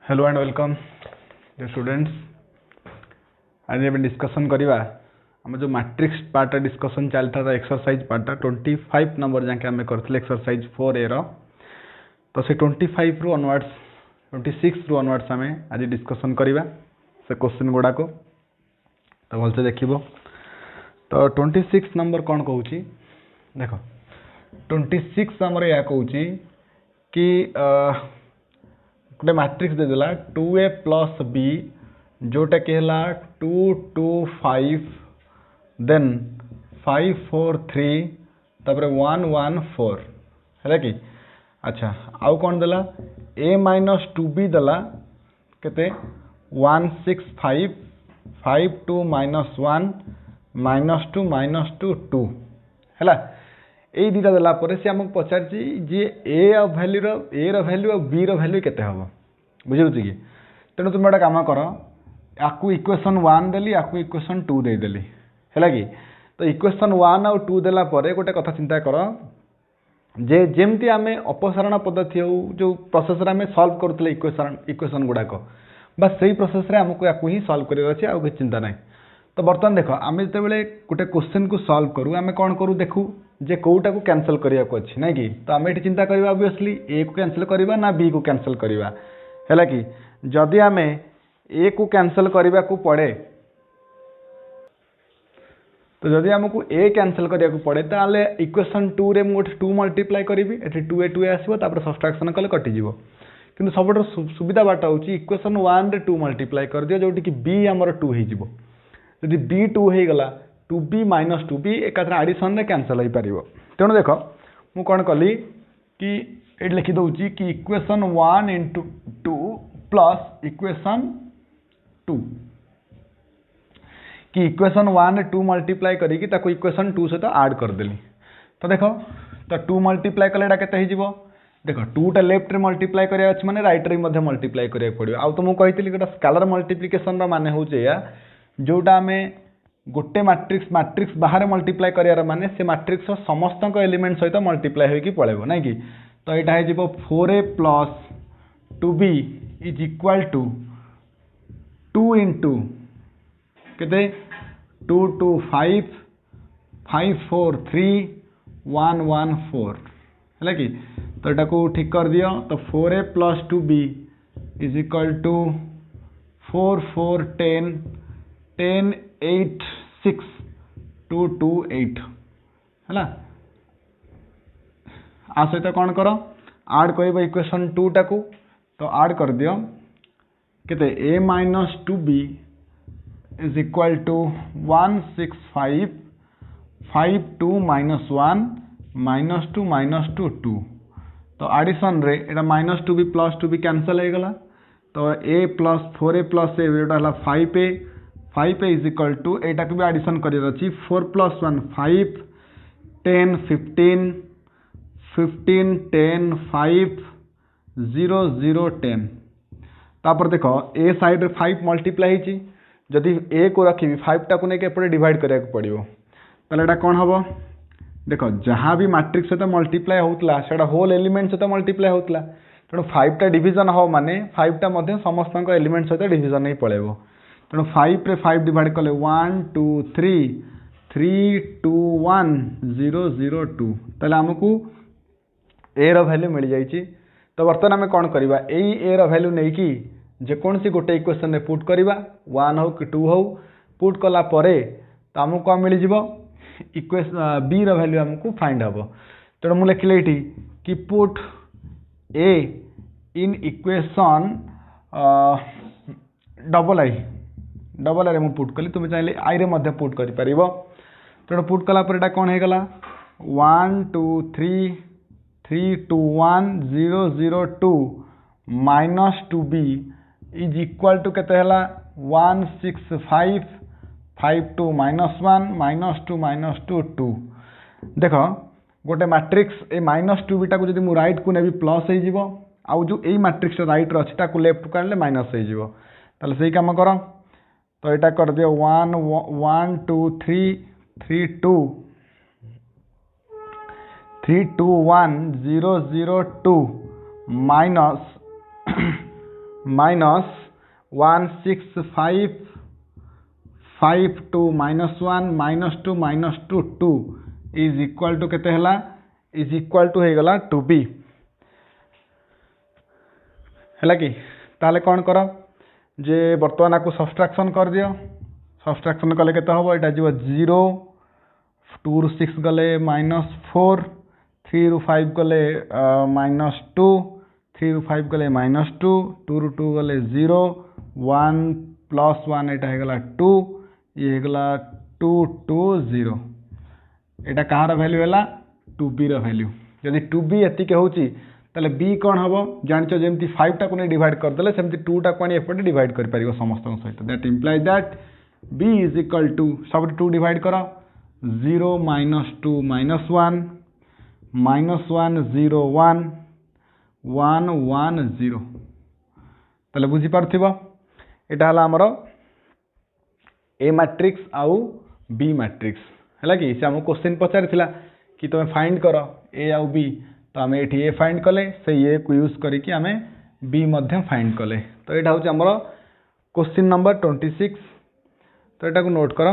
Hello and welcome dear students. आज ये discussion करवा आम जो मैट्रिक्स पार्ट डिस्कसन चलता था एक्सरसाइज पार्ट 25 नंबर जाके आम करते एक्सरसाइज 4A तो से 25 रु ऑनवर्ड्स 26 रु ऑनवर्ड्स आम आज डिस्कसन करवा से क्वेश्चन गुड़ाक तो भलसे देखिबो। तो 26 नंबर कौन कहूँ देख 26 नंबर या कहूँ कि गोटे मैट्रिक्स देदेला 2A प्लस B जोटा कि है 2 2 5 देन 5 4 3 तापर 1 1 4 है कि अच्छा आउ कौन देला A माइनस 2B देला केते 1 6 5 5 2 माइनस 1 माइनस 2 2 है यही दुटा देला से आमको पचार जे ए भैल्यू और बी भैल्यू केते हम बुझे कि तेणु तुम गोटे कम कर आपको इक्वेशन 1 देली आपको इक्वेशन 2 देदेली है कि तो इक्वेशन 1 आउ 2 देला गोटे कथा चिंता कर जे जेमती आम अपसारण पद्धति हो जो प्रोसेस आम सल्व करुले इक्वेशन गुड़ाक बस से प्रोसेस आमको या सल्व कर आउ कि चिंता ना। तो बर्तमान देख आम जो गोटे क्वेश्चन को सल्व करूँ आम कौन करूँ देखू जे कौटा को कैंसल करने को अच्छी ना कि तो आम ये चिंता करवा ऑब्वियसली ए को कैंसल करवा ना बी को कैंसल करवा है कि जदि आम ए को कैंसल करने को पड़े तो जदि आमको ए कैंसल करने को पड़े तो इक्वेशन 2 रे मुझे 2 मल्टीप्लाई करी ये 2A आसो सब्सट्रैक्शन कले कटिଯିव कि सब सुविधा बाट हूँ इक्वेशन 1 रे 2 मल्टीप्लाई कर दियो जोटी कि बी आमर 2 हो जदि बी 2 हो गला 2B माइनस 2B एक आडिशन कैंसल हो पार। तेणु देख मु कौन कली कि ये लिखिदे कि इक्वेशन 1 इंटू 2 प्लस इक्वेशन 2 कि इक्वेशन 1 2 मल्टीप्लाई करी इक्वेशन 2 सहित आड करदेली। तो देख तो 2 मल्टीप्लाई कले के देख 2टा लेफ्ट रे मल्टीप्लाई करा अच्छे माने राइट रे मल्टीप्लाई करा पड़ो। आउ तो मुझे गोटे स्केलर मल्टीप्लिकेशन माने हूँ जोटा आम गोटे मैट्रिक्स बाहर मल्टीप्लाई करार माने से मैट्रिक्स समस्त एलिमेंट सहित मल्टीप्लाई होगी पड़ेगा ना कि तो यहाँ हो 4A plus 2B is equal to 2 into के 2 2 5 5 4 3 1 1 4 है कि तो यहाँ को ठीक कर दियो तो 4A plus 2B is equal to 4 4 10 10 8 6 2 2 8 है आ सहित कौन कर आड कर इक्वेशन 2 टाकू तो आड कर दियो केते A minus 2B is equal to 1 6 5 5 2 minus 1 minus 2 2 तो आडिशन रे एटा minus 2B plus 2B cancel हो गला तो A plus 4A plus A जोटा 5A इज इक्वल टू एटा को भी आडिशन कर 4 प्लस 1 5 10 15 15 10 5 0 0 10 तापर देख ए साइड रे 5 मल्टीप्लाई होती जदि ए को रखी 5 टाक नहीं एपटे डिवाइड करा पड़ो ताले कौन हम देख जहाँ भी मैट्रिक्स सहित मल्टीप्लाई होता है होल एलिमेंट सहित मल्टीप्लाई होता तेणु 5टा डिविजन हो माने 5टा समस्त एलिमेंट सहित डिविजन नहीं पड़ेगा तेणु 5 रे 5 डिवाइड कले 1 2 3 3 2 1 0 0 2 ताले आमको ए रो वैल्यू मिल जाइए। तो बर्तमान आम कौन करवा यही ए रो वैल्यू नहीं कि जेकोसी गोटे इक्वेशन रे पुट करवा 1 हो कि 2 हो पुट कला परे तो आमको कौन मिल जाव इक्वेशन बी रो वैल्यू आमको फाइंड हम। तेणु मुझे लिखिले ये कि put A in equation double आई रे मु पुट कली तुम चाहिए आई रे मध्य पुट कर पार। तेणु पुट कला पर कौन हो गला 1 2 3 3 2 1 0 0 2 minus 2B is equal to केते हला 1 6 5 5 2 माइनस 1 2 2 देख गोटे मैट्रिक्स ए माइनस 2B टाक जब मुझे राइट को नेबी प्लस हो आउ जो यही मैट्रिक्स राइट रे अच्छी लेफ्ट को आने माइनस हो से कम कर तो यहाँ कर दियो 1 1 2 3 3 2 3 2 1 0 0 2 minus minus 16552 minus 1 minus 2 2 is equal to केते हला इज इक्वाल टू हेगला 2b है कि ताले कौन कर जे बर्तमान आपको सब्सट्रैक्शन कर दियो सब्सट्रैक्शन कले केते हबो एटा जीव 0 2 रु 6 गले -4 3 रु 5 गले -2 3 रु 5 गले -2 2 रु 2 गले 0 1 + 1 एटा हेगला 2 ये हेगला 2 2 0 एटा कहार वैल्यू है 2b रो वैल्यू जदि 2b एतिके होची ताले b कौन हम जानिच जमी 5 टाक डिवाइड करदे सेमती 2 टाक एपटे डिवाइड कर पारिबो समस्त सहित that implies that b is equal to सब 2 डिवाइड कर 0 -2 -1 -1 0 1 1 1 0 ताले बुझी पारथिबो एटा हला हमर ए मैट्रिक्स आउ बी मैट्रिक्स है कि से आम क्वेश्चन पचारि कि तुम फाइंड कर ए आउ बी तो आम ये ए फाइंड कले से ए को यूज करके आम बी मध्य फाइंड कले तो यहाँ हूँ आमर क्वेश्चन नंबर 26 तो यहाँ को नोट कर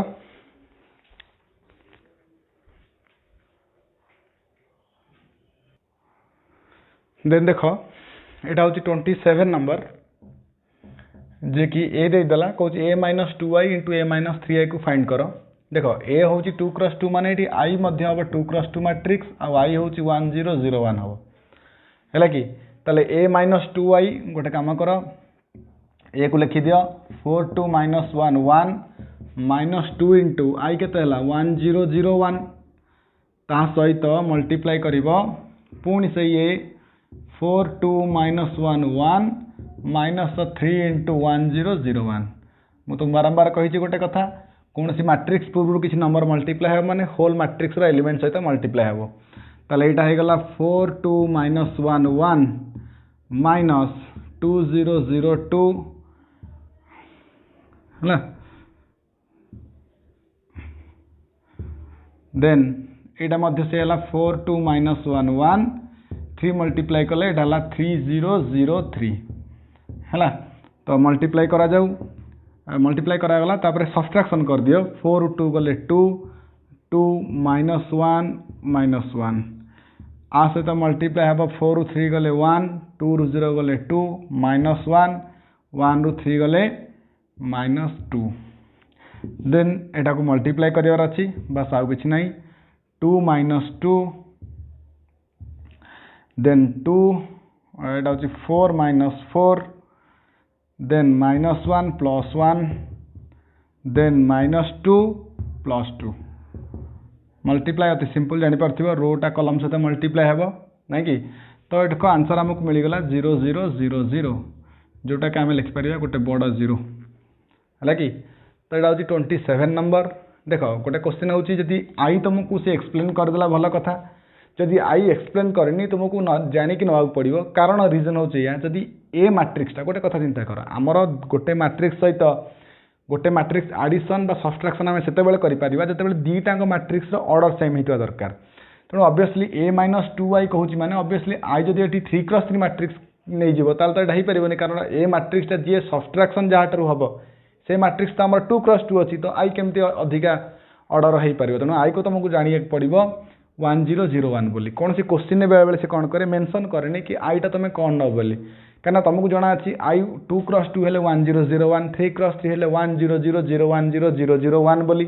देन देख यहाँ हूँ 27 नंबर जे कि ए देदेला कौच a - 2i into a - 3i को फाइंड कर देख ए हूँ 2 × 2 माने ये आई हम 2 × 2 मैट्रिक्स आई हूँ 1 0 0 1 हम है कि ताले a - 2i गोटे काम कर ए को लिखि दियो 4 2 - 1 1 -2 इंटू आई केते 1 0 0 1 ता सहित मल्टीप्लाई करिवो पुणी से ये 4 2 - 1 1 -3 इंटू 1 0 0 1 मुझे तुम बारंबार कही गोटे कथा कौन सी मैट्रिक्स पूर्व किसी नंबर मल्टीप्लाई हो माने होल मैट्रिक्स एलिमेंट सहित मल्टीप्लाई हो ताले एटा हे गला 4 2 - 1 1 -2 0 0 2 है देन एटा मध्य से हला 4 2 - 1 1 3 मल्टीप्लाई कले एटा हला 3 0 0 3 है तो मल्टीप्लाई करा जाऊ मल्टीप्लाई करागला तापर सब्सट्रैक्शन कर दियो 4 ରୁ 2 गले 2 2 -1 -1 आ सहित मल्टीप्लाई हम 4 ରୁ 3 गले 1 2 ରୁ 0 गले 2 -1 1 ରୁ 3 गले -2 देन एटा को मल्टीप्लाई करिवार अछि बस आउ किछि नाही 2 - 2 देन 2 एटा होछि 4 - 4 then -1 + 1 then -2 + 2 मल्टीप्लाई अति सिंपल जानी पार्थिबो रोटा कॉलम सहित मल्टीप्लाई हेबो नै कि तो एठको आंसर हमको मिल गला 0 0 0 0 जोटा कि आम लिखि परिया गोटे बड़ 0 है कि तो एटा होची 27 नंबर देख गोटे क्वेश्चन होची जदी आई तुमको से एक्सप्लेन कर देला भला कथा जदि आई एक्सप्लेन करनी तुमको जानिक नवाक पड़ो कारण रिजन हूँ या जदि ए मैट्रिक्सटा गोटे कथा चिंता कर आमर गोटे मैट्रिक्स सहित गोटे मैट्रिक्स आडिशन बा सब्सट्रैक्शन आम से जिते दीटाक मैट्रिक्स ऑर्डर सेम होता दरकार तेणु ऑब्वियसली a - 2i कहूँ माने ऑब्वियसली आई जब ये 3 × 3 मैट्रिक्स नहीं जीव ताल तो यहाँ हो कारण ए मैट्रिक्सटा जी सब्सट्रैक्शन जहाँ हम से मैट्रिक्स तो आम 2 × 2 अच्छी तो आई केमती अधिका ऑर्डर हो पार तेणु आई को तुमको जाना पड़ो 1 0 0 1 बोली कौन सी क्वेश्चन ने बेले से कौन करे मेंशन करे कि आईटा तुम कौन न बोली कहीं तुमको जना अच्छी आई 2 × 2 हेले 1 0 0 1 3 × 3 हेले 1 0 0 0 1 0 0 0 1 बोली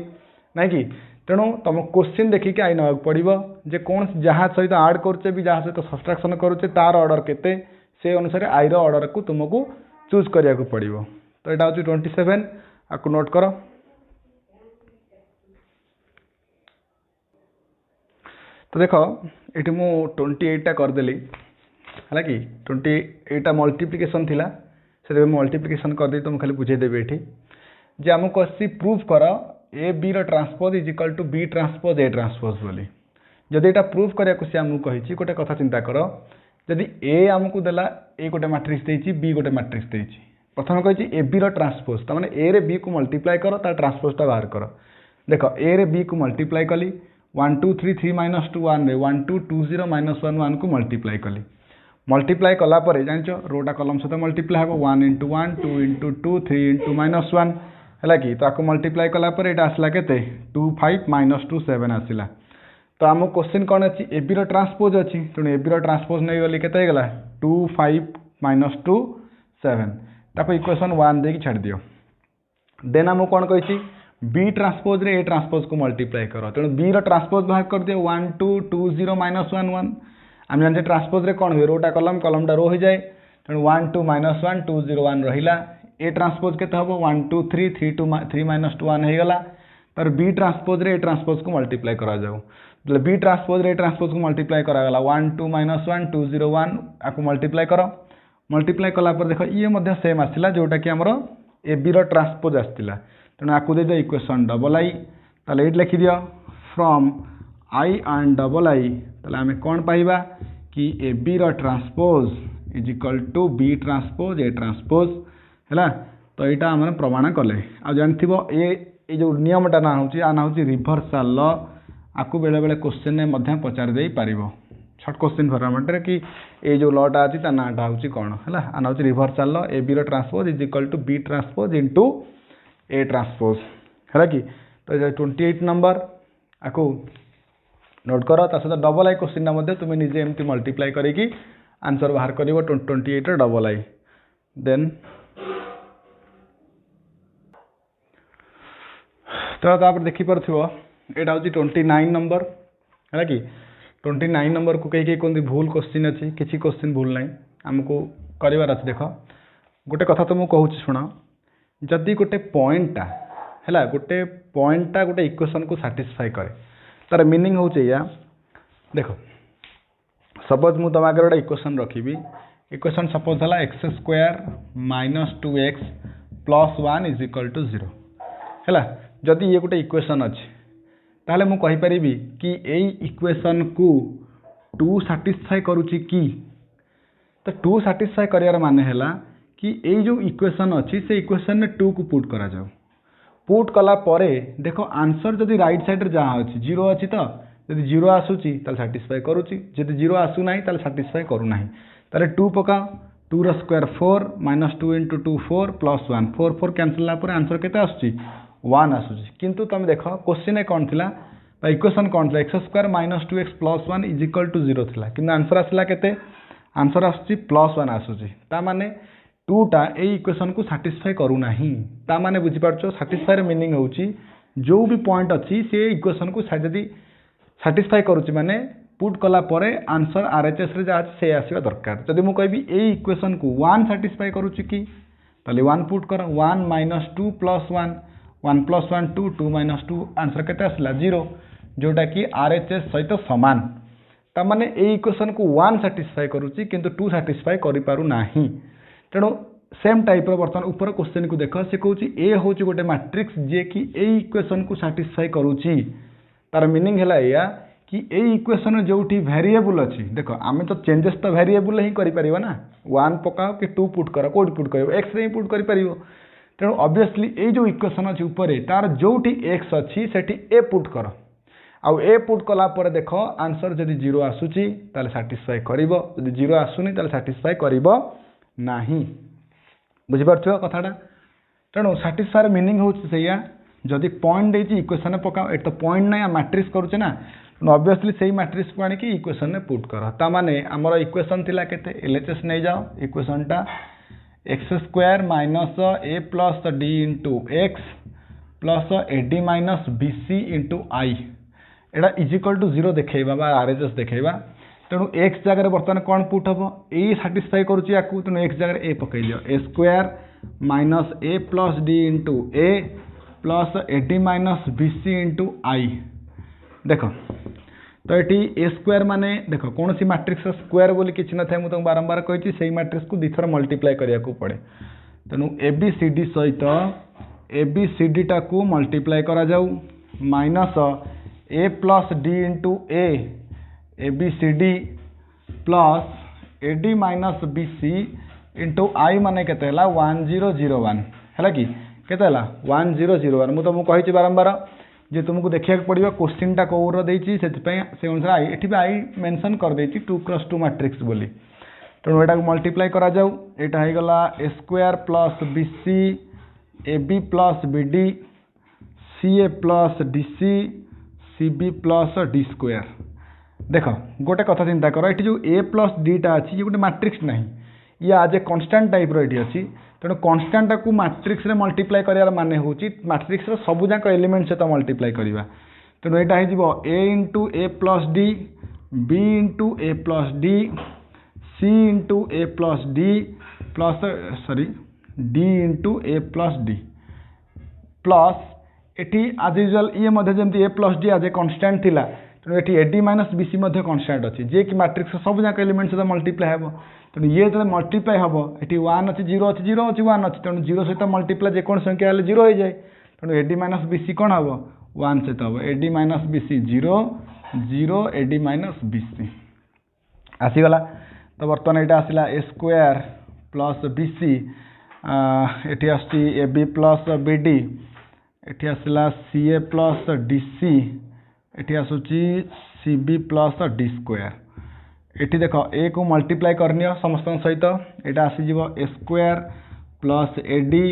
ना कि तेणु तुम क्वेश्चन देखिए आई नवाक पड़ो जे कौन जहाँ सहित आड करुचे भी जहाँ सहित सब्सट्रैक्शन करुचे तार ऑर्डर केते से अनुसार आई ऑर्डर को तुमको चूज करिया को पड़ो तो यहाँ हूँ 27 आपको नोट कर तो देख ये मु 28टा करदेली है कि 28टा मल्टीप्लिकेशन थिला से मल्टीप्लिकेशन करदे तो खाली बुझेदेवी ये जे आमको आसी प्रूफ कर A B transpose is equal to B transpose A transpose बोली जदि यहाँ प्रूफ करने को सी आमको कही गोटे कथा चिंता कर जदि ए आमको देला ए गोटे मैट्रिक्स देछि बी गोटे मैट्रिक्स देछि प्रथम कही ए बी ट्रांसपोज तो मैंने ए रे बी को मल्टीप्लाई कर तार ट्रांसपोजटा बाहर कर देख ए रे बी को मल्टीप्लाई कली 1 2 3 3 - 2 1 रे 1 2 2 0 - 1 1 को मल्टीप्लाई कली मल्टीप्लाई कलापर जान रोटा कलम सहित मल्टीप्लाई हम 1 इंटू 1 2 इंटू 2 3 इंटू -1 है कि तो आपको मल्टीप्लाई कलापर ये आसला के 2 5 -2 7 आसला तो आम क्वेश्चन कौन अच्छी एबी ट्रांसपोज अच्छी तेणु एबी ट्रांसपोज नहीं गली के 2 5 -2 7 ताको इक्वेशन 1 देकी छाड़ दियो देन आम कौन कही बी ट्रांसपोज रे ए ट्रांसपोज को मल्टीप्लाई कर तेणु बी ट्रांसपोज बाहर कर दियो 1 2 2 0 -1 1 आम जानते ट्रांसपोज रे कौन हुए रोटा कलम कलमटा रो हो जाए तेणु 1 2 -1 2 0 1 रहा ए ट्रांसपोज के 1 2 3 3 2 3 -2 1 होगा तर बी ट्रांसपोज रे ए ट्रांसपोज को मल्टीप्लाई करा जाऊ बी ट्रांसपोज रे ए ट्रांसपोज को मल्टीप्लाई करागला 1 2 -1 2 0 1 आपको मल्टीप्लाई कर मल्टीप्लाई कलापर देख ये सेम आसला जोटा कि आमर ए बी ट्रांसपोज आसला तेणु आपको दे दियो इक्वेशन डबल आई ताले ये लिखि दियो from I and double I ताले आमे कौन पाइबा कि A B transpose is equal to B transpose A transpose है तो यहाँ आम प्रमाण कले आ जानथिबो ये जो नियमटा ना होची आ ना होची रिभर्सल लॉ आपको बेले बेले क्वेश्चन में पचार दे पारिबो शॉर्ट क्वेश्चन फॉर्मेट रे कि ये जो लॉटा अच्छी ता नाटा होची कौन है आना होची reversal law A B transpose is equal to B transpose into A transpose है कि तो 28 नंबर आपको नोट कर सहित डबल आई क्वेश्चन तुम निजे एमती मल्टीप्लाई करके आंसर बाहर कर 28 डबल आई देन तो देखिपार यहाँ हूँ 29 नंबर है कि 29 नंबर को कहीं कहते भूल क्वेश्चन अच्छी किसी क्वेश्चन भूल ना आमको करार अच्छे देख गोटे कथा तो मुझे कहूँ शुण जदि गोटे पॉइंटा है गोटे इक्वेशन को साटिस्फाई करे तार मीनिंग हूँ या देख सपोज मुझे तुम आगे गोटे इक्वेशन रखी इक्वेशन सपोज है x square -2x + 1 is equal to 0 है जदि ये गोटे इक्वेशन अच्छे ताहले मु कहि परिबी कि एई इक्वेशन को 2 सैटिस्फाई करूची कि तो 2 सैटिस्फाई करियार माने हैला कि एई जो इक्वेशन अच्छी से इक्वेशन में 2 को पुट करा जाऊ पुट कला परे देखो आंसर जदि राइट साइड रे जहाँ अच्छी 0 अच्छी तो जदि 0 आसूची ताले सैटिस्फाई करूची जदि 0 आसु नाही ताले सैटिस्फाई करू नाही ताले 2 पका 2 रो स्क्वायर 4 -2 * 2 4 + 1 4 4 कैंसिल ला परे आंसर केते आସୁची 1 आसूची किंतु तुम देख क्वेश्चन कौन थिला इक्वेशन कौन था x² -2x + 1 is equal to 0 थिला किंतु आंसर आसला केते आंसर आसूची +1 आसूची ता माने 2टा ए इक्वेशन को सैटिस्फाई करू नाही ता माने बुझी पारछो सैटिस्फाई रे मीनिंग होची जो भी पॉइंट अच्छी से इक्वेशन को यदि सैटिस्फाई करूची माने पुट कला परे आंसर आरएचएस रे जा से आसीबा दरकार जदि मु कहबी ए इक्वेशन को 1 सैटिस्फाई करूची कि ताले 1 पुट कर 1 - 2 + 1 1 + 1 2 2 - 2 आंसर केते आसला 0 जोटा कि आरएचएस सहित सामान ता माने ए इक्वेशन को 1 सैटिस्फाई करूची किंतु 2 सैटिस्फाई करि पारु नाही तेणु सेम टाइप रो बर्तन ऊपर क्वेश्चन को देख से कहूँ ए हूँ गोटे मैट्रिक्स जे कि ए इक्वेशन को सैटिस्फाई करूची तार मीनिंग है या कि ए इक्वेशन जो वेरिएबल अच्छी देख आम तो चेंजेस तो वेरिएबल ही करें ना 1 पकाओ कि 2 पुट कर कौट पुट कर एक्स रे पुट कर तेणु ऑब्वियसली ये जो इक्वेशन अच्छी ऊपर तार जो एक्स अच्छी से ए पुट कर आउ ए पुट कला पर देख आंसर जदि 0 आसूची ताले सैटिस्फाई करिवो जदि 0 आसुनी ताले सैटिस्फाई करिवो नाही बुझी पारछो कथाटा तेणु सैटिस्फाई मीनिंग होची सेया जदि पॉइंट देची इक्वेशन में पकाओ एट तो पॉइंट ना मैट्रिक्स करूचे ना ऑब्वियसली सही मैट्रिक्स को आनिकी इक्वेशन में पुट कर ता माने हमर इक्वेशन थिला केते एलएचएस नै जाओ इक्वेशन टा x² - a + d * x + ad - bc * i Etah is equal to 0 देखैबा बा आरएचएस देखैबा तेणु x जगह बर्तमान कौन पुट हम ए सैटिस्फाई करुच्ची या तेणु x जगह ए पकई दियो a² - a + d * a + ad - bc * i देख तो ये a² माने देख कौन सी मैट्रिक्स स्क्वायर बोली किसी न था मुझे बारंबार कही से मैट्रिक्स को दुई थर मल्टीप्लाई करने को पड़े तेणु ABCD सहित ABCD टा को मल्टीप्लाई करा जाऊ minus a + d * a ABCD + ad - bc * i माने केते 1001 है कि केते 1001 मुझे तुमको कही बारंबार जे तुमको देखा पड़ो क्वेश्चन टा कौर से अनुसार ये भी आई मेंशन कर देती 2 × 2 मैट्रिक्स बोली तेणु यहाँ मल्टीप्लाई करा जाऊ एटा हो गला A square plus BC A B plus B D C A plus D C C B plus D square. देख गोटे कथा चिंता कर ये जो ए प्लस डीटा अच्छी ये गोटे मैट्रिक्स ना ये आज ए कन्स्टांट टाइप रही अच्छी तेणु कन्स्टांट को मैट्रिक्स रे मल्टीप्लाई करार माने हूँ मैट्रिक्स सबूक एलिमेंट सहित मल्टीप्लाई करवा तेणु यहाँ हो A into A plus D B into A plus D C into A plus D plus sorry D into A plus D plus एटी आज यूजुअल ये जमी ए प्लस डी आज ए कन्स्टांट थिला तेणु ये एडी माइनस बीसी कन्स्टांट अच्छी जे कि मैट्रिक्स सबूक एलिमेंट सहित मल्टीप्लाई हे तेणु ये जो मल्टीप्लाई हम ये वन अच्छी जीरो अच्छी वन अच्छी तेणु जीरो सहित मल्टीप्लाई जेको संख्या है जीरो हो जाए तेणु एडी माइनस बीसी कौन हम वन सहित हम AD minus BC zero zero AD minus BC आसीगला। तो बर्तमान यहाँ आसला ए स्क्वायर प्लस बीसी ये आसी A B plus B D ये आसला C A plus D C ये आसूची C B plus D square. ये देख ए को मल्टीप्लाई करनी समस्त सहित यहाँ आसीज A square plus A D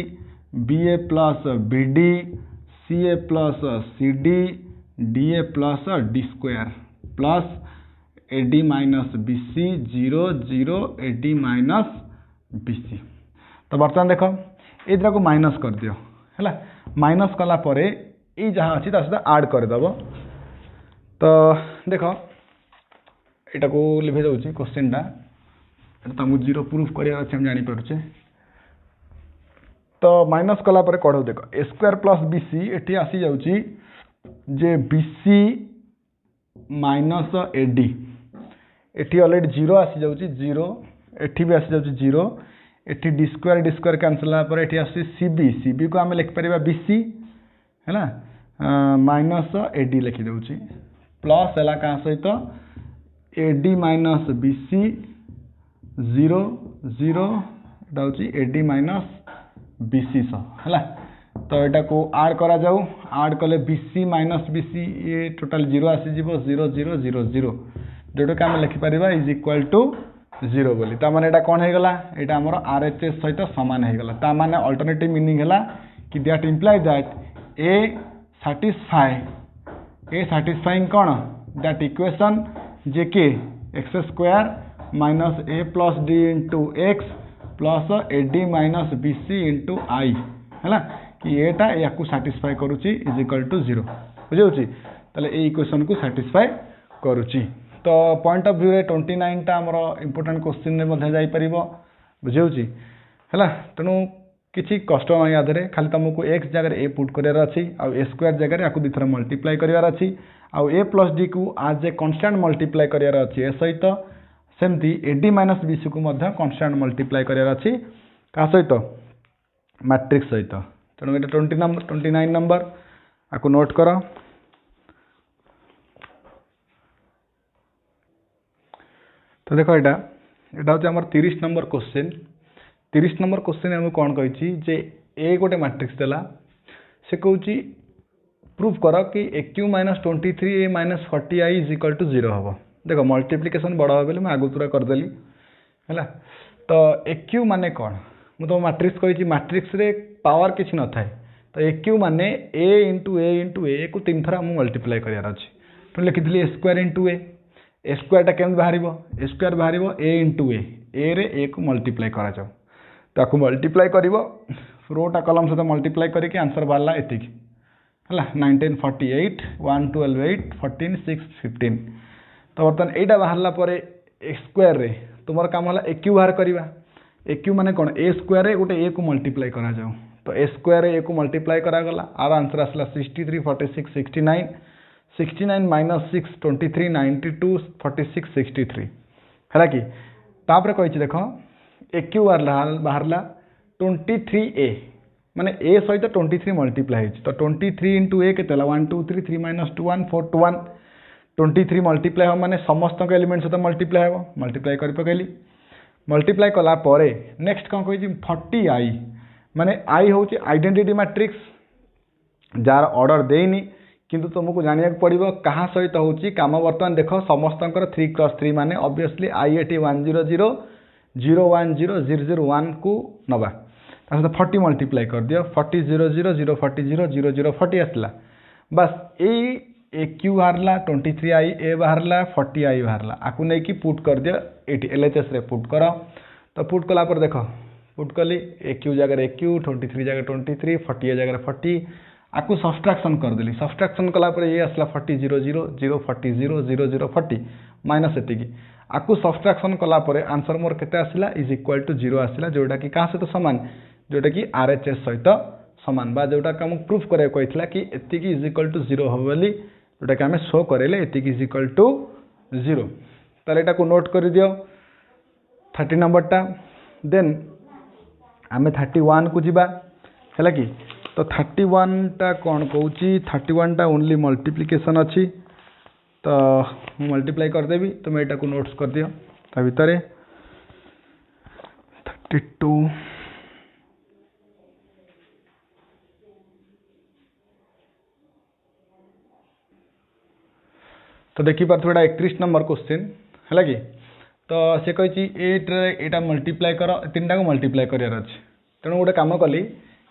B A plus B D C A plus C D D A plus D square plus A D minus B C zero zero A D minus B C. तो बर्तमान देख ये को minus कर दियो है minus कला परे ये जहाँ अच्छी सहित आड करदेव। तो देख यहाँ को लिखे जाऊँगी क्वेश्चन टा तुमको जीरो प्रूफ करार अच्छे जानीपे। तो माइनस कला परे कौन देख A square plus B C ये आसी जाऊँगी जे B C minus A D ये ऑलरेडी जीरो आसी जाऊँगी जीरो एठी भी आसी जाऊँगी जीरो एठी डी स्क्वायर कैंसल होगा ये आसी सी बी को आम लिखिपर बी सी है माइनस ए डी लिखी दूँगी प्लस है क्या सहित A D minus B C zero zero एटा हूँ A D minus B C है। तो यहाँ को आड करा जाऊ आड कले B C minus B C ये टोटाल जीरो आसीज जीरो जीरो जीरो जीरो जोटा कि आम लिखिपर इज इक्वाल टू जीरो बोली ताने यहाँ कौन होगा यहाँ आमर आर एच एस सहित सामान होगा ताने अल्टरनेटिव मीनिंग है कि that imply that A satisfying कौन दैट इक्वेशन जे के X square minus A plus D into X plus A D minus B C into I है कि एटा या साटिस्फाई करुच्ची इज इक्वल टू जीरो बुझे ताले ए इक्वेशन को साटिस्फाई करुच्ची। तो पॉइंट ऑफ व्यू रे 29 टा हमर इंपोर्टेंट क्वेश्चन रे मध्ये जाई परिबो बुझे है तेणु किसी कष्ट ना यादरे खाली तुमको एक्स जगह ए पुट करार अच्छी आउ ए स्क्वायर जगह या दुई थर मल्टीप्लाई करार अच्छी आउ ए प्लस डी को आज ए कन्स्टांट मल्टीप्लाई करार अच्छी ए सहित सेमती A D minus B C को कन्स्टांट मल्टीप्लाई करार अच्छी क्या सहित मैट्रिक्स सहित तेणु ये 29 नंबर आपको नोट कर। तो देखो यहाँ हूँ आम 30 नंबर क्वेश्चन 30 नंबर क्वेश्चन आम कौन कही जे ए गोटे मैट्रिक्स देला से कहूँ प्रूफ कर कि A Q minus 23 A minus 40 I is equal to zero हम देख मल्टीप्लिकेशन बड़ा हो मैं आगु पूरा करदेली है। तो ए क्यू माने कौन मुझे तो मैट्रिक्स कही मैट्रिक्स रे पावर किसी न थाए तो ए क्यू माने ए इंटू ए को 3 थर आम मल्टीप्लाई करार अच्छी तो लिखी ए स्क्वायर इंटू ए स्क्वायर केम बाहर ए स्क्वायर बाहर ए इंटू ए रे ए को मल्टीप्लाई करा जाओ ताकू मल्टीप्लाई कर रोटा कलम सहित मल्टीप्लाई करके आंसर बाहरला एति है 1948 1 12 8 14 6 15। तो बर्तमान यहाँ बाहरला ए स्क्वायर रे तुम कम है ए क्यू बाहर करवा ए क्यू माने कौन ए स्क्वायर गोटे ए को मल्टीप्लाई करा जाओ तो ए स्क्वायर ए को मल्टीप्लाई करागला आर आंसर आसला 63 46 69 69 माइनस 6 23 92 46 63 है कि तापर कही देख ए क्यू बाहरला 23a माने ए सहित 23 मल्टीप्लाई तो 23 इंटू ए के 1 2 3 3 माइनस 2 1 4 2 1 23 मल्टीप्लाई हम माने समस्त एलिमेंट सहित मल्टीप्लाई हम मल्टीप्लाई कर पकईली मल्टीप्लाई कला परे नेक्स्ट कौन कही 40 आई माने आई हूँ आइडेंटिटी मैट्रिक्स जार ऑर्डर देनी किंतु तुमको जानिया पड़ो क्या सहित हूँ कम बर्तमान देख समस्त 3 क्रॉस 3 माने ऑब्वियसली आई एटी 1 0 0 0 1 0 0 0 1 को नवा ता सहित 40 मल्टीप्लाई कर दियो 40 0 0 0 40 0 0 0 40 आसला बस ए क्यू बाहरला 23i ए बाहरला 40i बाहरला आकु नहीं कि पुट कर दियो एटी एलएचएस रे पुट कर तो पुट कला पर देखो पुट कली ए क्यू जगह ए क्यू 23 जगह 23 40 जगह 40 आकु सब्सट्रैक्शन कर देली सब्सट्रैक्शन कला पर ये आसला 40 0 0 0 40 0 0 0 40 माइनस एतिकी आकु सब्सट्रैक्शन कला पर आंसर मोर केते आसिला इज इक्वल टू 0 आसिला जोटा कि कहा सहित समान जोटा कि आरएचएस सहित समान बा जोटा कि हम प्रूफ करे कहितला कि एतिकी इज इक्वल टू 0 हो बोली जोटा कि हमें शो करेले एतिकी इज इक्वल टू 0 ताले एटा को नोट कर दियो 30 नंबर टा देन आमे 31 को जिबा हैला कि तो 31 टा कोन कहूची 31 टा ओनली मल्टीप्लिकेशन अछि तो मल्टीप्लाई कर देबी तुम एटा को नोट्स कर दियो ता भितरे 32 तो देखी पार्थ 31 नंबर क्वेश्चन है कि तो से कही एटा मल्टीप्लाई कर तीन टा को मल्टीप्लाई करार अच्छे तेणु गोटे कम कली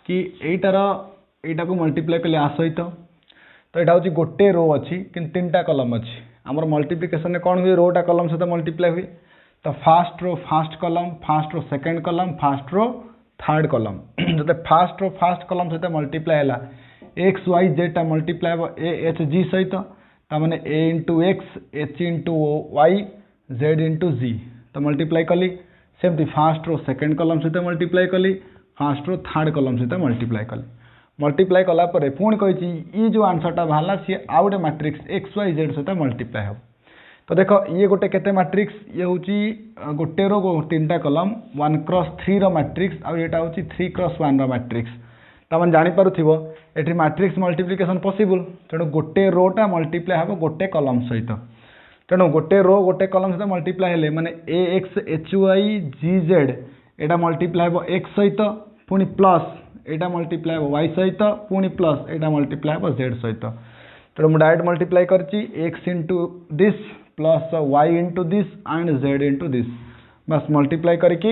कि एटा को मल्टीप्लाई कले आ सहित तो यहाँ हूँ गोटे रो अच्छी कि तीन टा कलम अच्छी आमर मल्टीप्लिकेशन कौन हुए रोटा कलम सहित मल्टीप्लाई हुए तो first row first column first row second column first row third column जो फास्ट रो फास्ट कलम सहित मल्टीप्लाई है एक्स वाई जेड टा मल्टीप्लाई हम ए एच जी सहित ताने A into X H into Y Z into G तो multiply कली सेमती फास्ट रो सेकेंड कलम सहित मल्टीप्लाई कली फास्ट रो थर्ड कलम सहित मल्टीप्लाई कली मल्टीप्लाई कला पर पुणी कही ये जो आंसरटा बाहर सी आउ गोटे मैट्रिक्स एक्स वाई जेड सहित मल्टीप्लाई हम तो देख ये गोटे केते मैट्रिक्स ये हूँ गोटे रो तीन टा कलम 1x3 रो मैट्रिक्स आउ यहाँ हूँ 3x1 रो मैट्रिक्स तमें जापर ये मैट्रिक्स मल्टीप्लिकेशन पॉसिबल तेणु गोटे रोटा मल्टीप्लाई हम गोटे कलम सहित तेणु गोटे रो गोटे कलम सहित मल्टीप्लाई हेले माने ए एक्स एच वाई जी जेड यहाँ मल्टीप्लाई हम एक्स सहित पुणी प्लस यहाँ मल्टीप्लाई हम वाई सहित पुणी प्लस यहाँ मल्टीप्लाई हम जेड सहित तेणु मुझे डायरेक्ट मल्टीप्लाई करची x into this plus y into this and z into this बस मल्टीप्लाई करके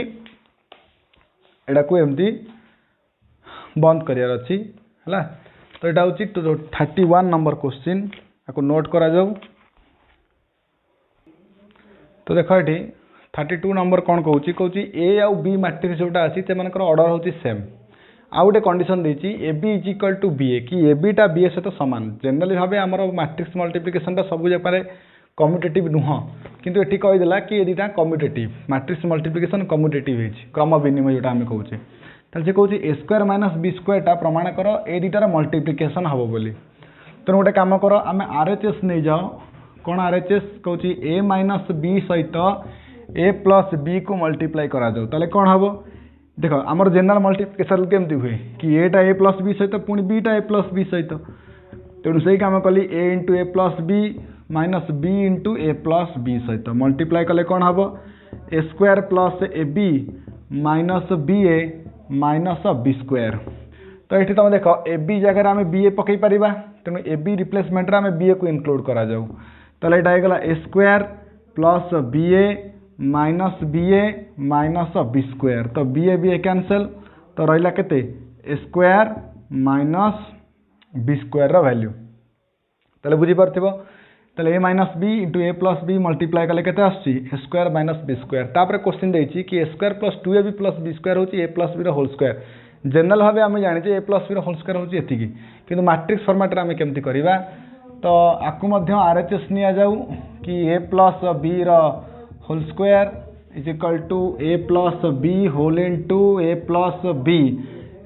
यहाँ को एमती बंद करार अच्छी है तो यहाँ हूँ 31 नंबर क्वेश्चन आपको नोट करा जाऊ तो देख ये 32 नंबर कौन कहूँ ए आउ बी मैट्रिक्स जोटा अच्छी से ऑर्डर हूँ सेम आउ गोटे कंडीशन देती A B is equal to B A कि ए बी टा बी ए सहित सामान जनरली भाव आम मैट्रिक्स मल्टीप्लिकेशन सब जगह कम्यूटेटिव नुह किंतु ये कहीदेला कि ये दुटा कम्यूटेटिव मैट्रिक्स मल्टीप्लिकेशन कम्यूटेटिव है क्रम विनिमय जोटा आम कहूँ ताले से कहूँ ए स्क्वायर माइनस बी स्क्वायर प्रमाण कर ए दुटार मल्टीप्लिकेशन हम बोली तेणु गोटे कम कर आम आरएचएस नहीं जाओ कौन आरएचएस कहूँ ए माइनस बी सहित ए प्लस बी को मल्टीप्लाई करा जाओ ताले कौन हम देख आमर जनरल मल्टीप्लिकेशन केमती हुए कि एटा ए प्लस बी सहित पुणी बीटा ए प्लस बी सहित तेणु से कम कली A into A plus B minus B into A plus B सहित मल्टीप्लाई कले कौन हम A square plus A B minus B A minus B square तो ये तुम देख ए बी जगह आम बी ए पकई पार तेणु ए बी रिप्लेसमेंट आम बी ए को इनक्लूड करा जाऊ तो यहाँ A square plus B A minus B A minus B square तो बी ए कैंसल तो रहा केते A square minus B square value ताले बुझीपार ताले A minus B into A plus B multiply कले केते आसुची A square minus B square तापर क्वेश्चन देछि कि A square plus 2ab plus B square होची ए प्लस बी रो होल स्क्वायर जनरल भाव आम जाने ए प्लस बी रो होल स्क्वायर होची एतिकी किंतु मैट्रिक्स फॉर्मेट रे आम केमती करबा तो आकु मध्य आरएचएस निया जाऊ कि ए प्लस बी रो whole square is equal to A plus B whole into A plus B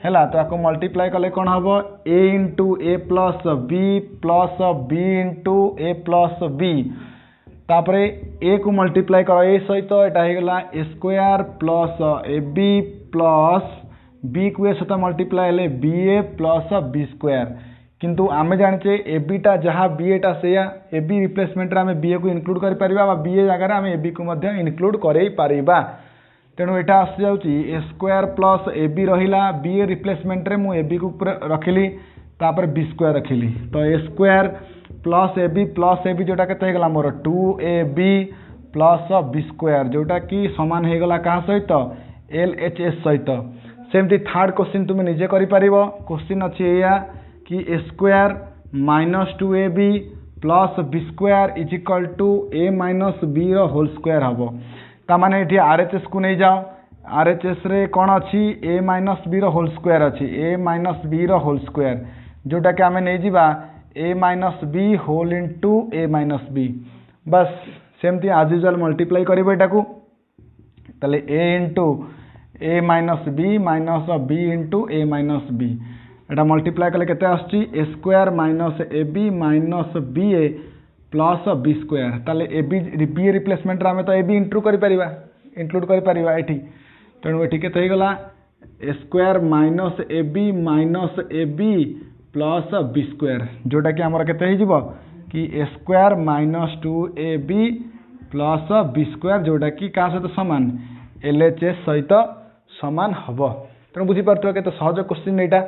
है तो आपको मल्टीप्लाई कले कौन हम A into A plus B into A plus B तापर ए को मल्टीप्लाई कर ए सहित यहाँ A square plus A B plus B को ए सहित मल्टीप्लाई हेले B A plus B square किंतु आम जाने ए बी टा जहाँ बी ए टा से ए बी रिप्लेसमेंट आम बी ए को इनक्लूड कर बी ए जगह आम ए बी को इनक्लूड कर तेणु यहाँ आसी जाऊँगी ए स्क्वायर प्लस ए बी रहा बी ए रिप्लेसमेंट रे मु ए बी को रखिली तापर बी स्क्वायर रखिली तो ए स्क्वायर प्लस ए बी जोटा के मोर 2ab प्लस बी स्क्वायर जोटा कि सामान हो गला क्या सहित LHS सहित सेमती थर्ड क्वेश्चन तुम निजे कर क्वेश्चन अच्छी या कि A square minus 2ab plus B square is equal to a minus B whole square हम ताने ये RHS को नहीं जाओ RHS रे कौन अच्छी a minus B whole square अच्छी a minus B whole square जोटा कि आम नहीं जा a minus B whole into a minus B बस सेमती आज यूजुअल मल्टीप्लाई करेंगे यहाँ को ताले a into a minus B into a minus B एटा मल्टीप्लाई कले केते आछी a square minus ab minus ba plus B square ताले ab बी रिप्लेसमेंट रे आमे तो ab इंक्लूड करि परिबा एठी तेणु एठी केते हे गला a square minus ab plus B square जोटा कि हमर केते हे जिवो कि a square minus 2ab plus B square जोटा कि का सहित सामान LHS सहित सामान हम तेणु बुझीपार के सहज क्वेश्चन यहाँ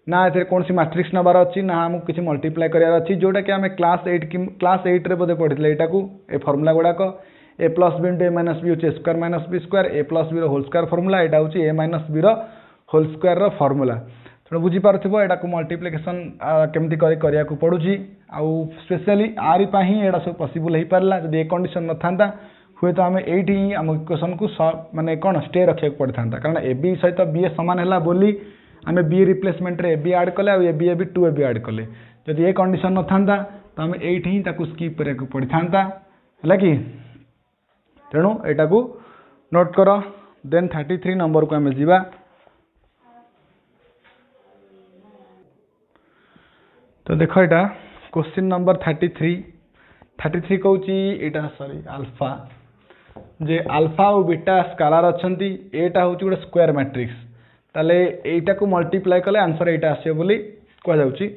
ना ये कौन सी मैट्रिक्स नबार अच्छी ना आमको किसी मल्टीप्लाई करार अच्छी जोटा कि आम क्लास 8 रे बोधे पढ़ी यहाँ को ए फर्मुला गुड़ाक A plus B into A minus B हूँ square minus B square A plus B whole square formula यहाँ हूँ A minus B whole square formula तेणु बुझीपार यहाँ को मल्टीप्लिकेसन केमती करा पड़ूँ आउ स्पेशली आरिपा ही यहाँ सब पॉसिबल हो पारा जब ए कंडीशन न था हुए तो आम ये आम इक्वेशन को माने कौन स्टे रखा पड़ता कारण ए बी सहित बी सामान है बोली आम बी रिप्लेसमेंट रे बी आड कले ए बी 2ab आड कले जब ये कंडीशन न था तो आम ये स्कीप करा पड़ता है कि तेणु यहाँ को नोट कर देन 33 नंबर को आम जा तो देख यहाँ क्वेश्चन नंबर 33 कहूँ यहाँ सॉरी अल्फा जे अल्फा और बीटा स्केलार अच्छी एटा हूँ गोटे स्क्वायर मैट्रिक्स ताले एटा को मल्टीप्लाई कले आंसर एटा आसे बोली कहुच्छी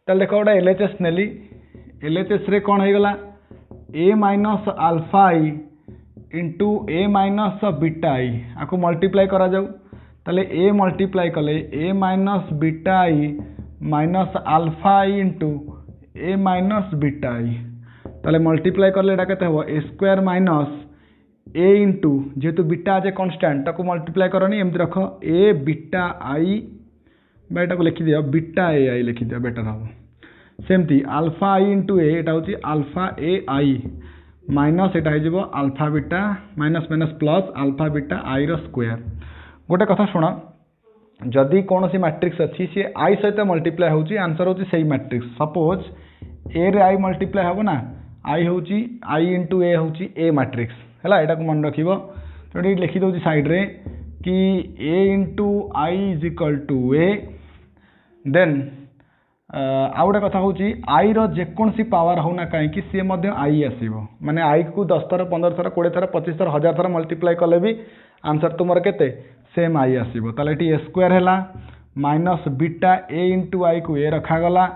ताले देख गोटे LHS नेली LHS रे कौन हो गला a minus alpha I into a minus beta I आपको मल्टीप्लाई करा जाऊ ताले a मल्टीप्लाई कले a minus beta I minus alpha I into a minus beta I ताले मल्टीप्लाई कले एटा केते हो a square minus a into जेहेतु बीटा आज कन्स्टांट ताको मल्टीप्लाई करनी एमती रख a बीटा आई बेटा को लिखि दियो बीटा a आई लिखि दियो बेटर हम सेमती अल्फा आई इंटू a एटा होची अल्फा a आई माइनस एटा हो alpha beta minus minus plus alpha beta I रो स्क्वायर गोटे कथा शुण जदि कौन सी मैट्रिक्स अच्छी सी आई सहित मल्टीप्लाई होची आंसर होची सही मैट्रिक्स सपोज ए रे आई मल्टीप्लाई हम ना आई होची आई इंटू ए होची ए मैट्रिक्स है यहाँ को मन रखिबो तो ये लिखि दउची साइड रे कि a into I is equal to A then आउ गोटे कथा हूँ आई रेकोसी पावर होना कहीं सी आई आसो माने आई को 10 थर 15 थर 20 थर 25 थर 1000 थर मल्टीप्लाई कले भी आंसर तुम केते सेम आई आसो ताले ए स्क्वायर है माइनस बीटा ए इंटू आई को ए रखागला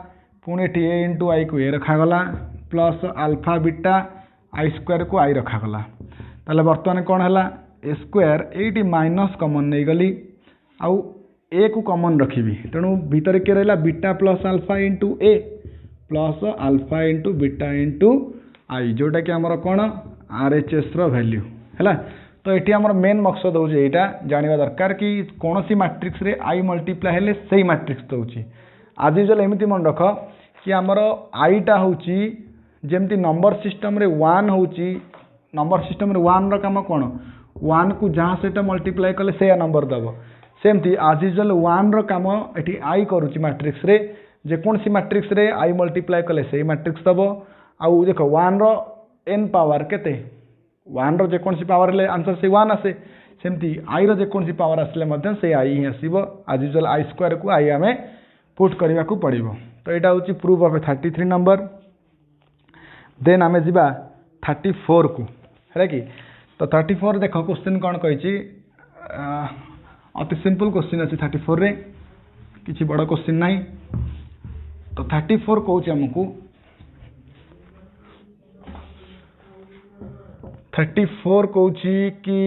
पुणी ए इंटू आई को ए रखागला प्लस अल्फा बीटा आई स्क्वायर को आई रखागला ताले बर्तमान कौन है ए स्क्वायर ये माइनस कमन नहीं गली आउ ए को कमन रखी तेणु भितर किए रहा beta plus alpha into A plus alpha into beta into I जोटा कि आमर कौन RHS वैल्यू है तो ये आमर मेन मकसद हूँ यहाँ जानवा दरकार कि कौन सी मैट्रिक्स रे आई मल्टीप्लाई हेले सही मैट्रिक्स दूसरी आज यूजुअल एमती मन रख कि आमर आईटा हूँ जमती नंबर सिस्टम रे 1 हूँ नंबर सिस्टम रे 1 रो काम कौन 1 को जहाँ से मल्टीप्लाई कले से नंबर दब सेमती आज यूजुअल 1 रो काम ये आई करुच्ची मैट्रिक्स रे जेकोसी मैट्रिक्स रे आई मल्टीप्लाई कले से मैट्रिक्स दब आउ देख 1 रो n पावर केते 1 रो जेकोसी पावर ले आंसर से 1 आसे सेमती आई रो जेकोसी पावर आसले से आई ही आसीबो आज यूजुअल आई स्क्वायर को आई आमे पुट करने को पड़ो तो यहाँ हूँ प्रूफ ऑफ 33 नंबर देन आमे जिबा 34 को है कि तो 34 देख क्वेश्चन कौन कही अति सिंपल क्वेश्चन अच्छी 34 रे किसी बड़ क्वेश्चन ना तो 34 कौच आमको 34 कौच कि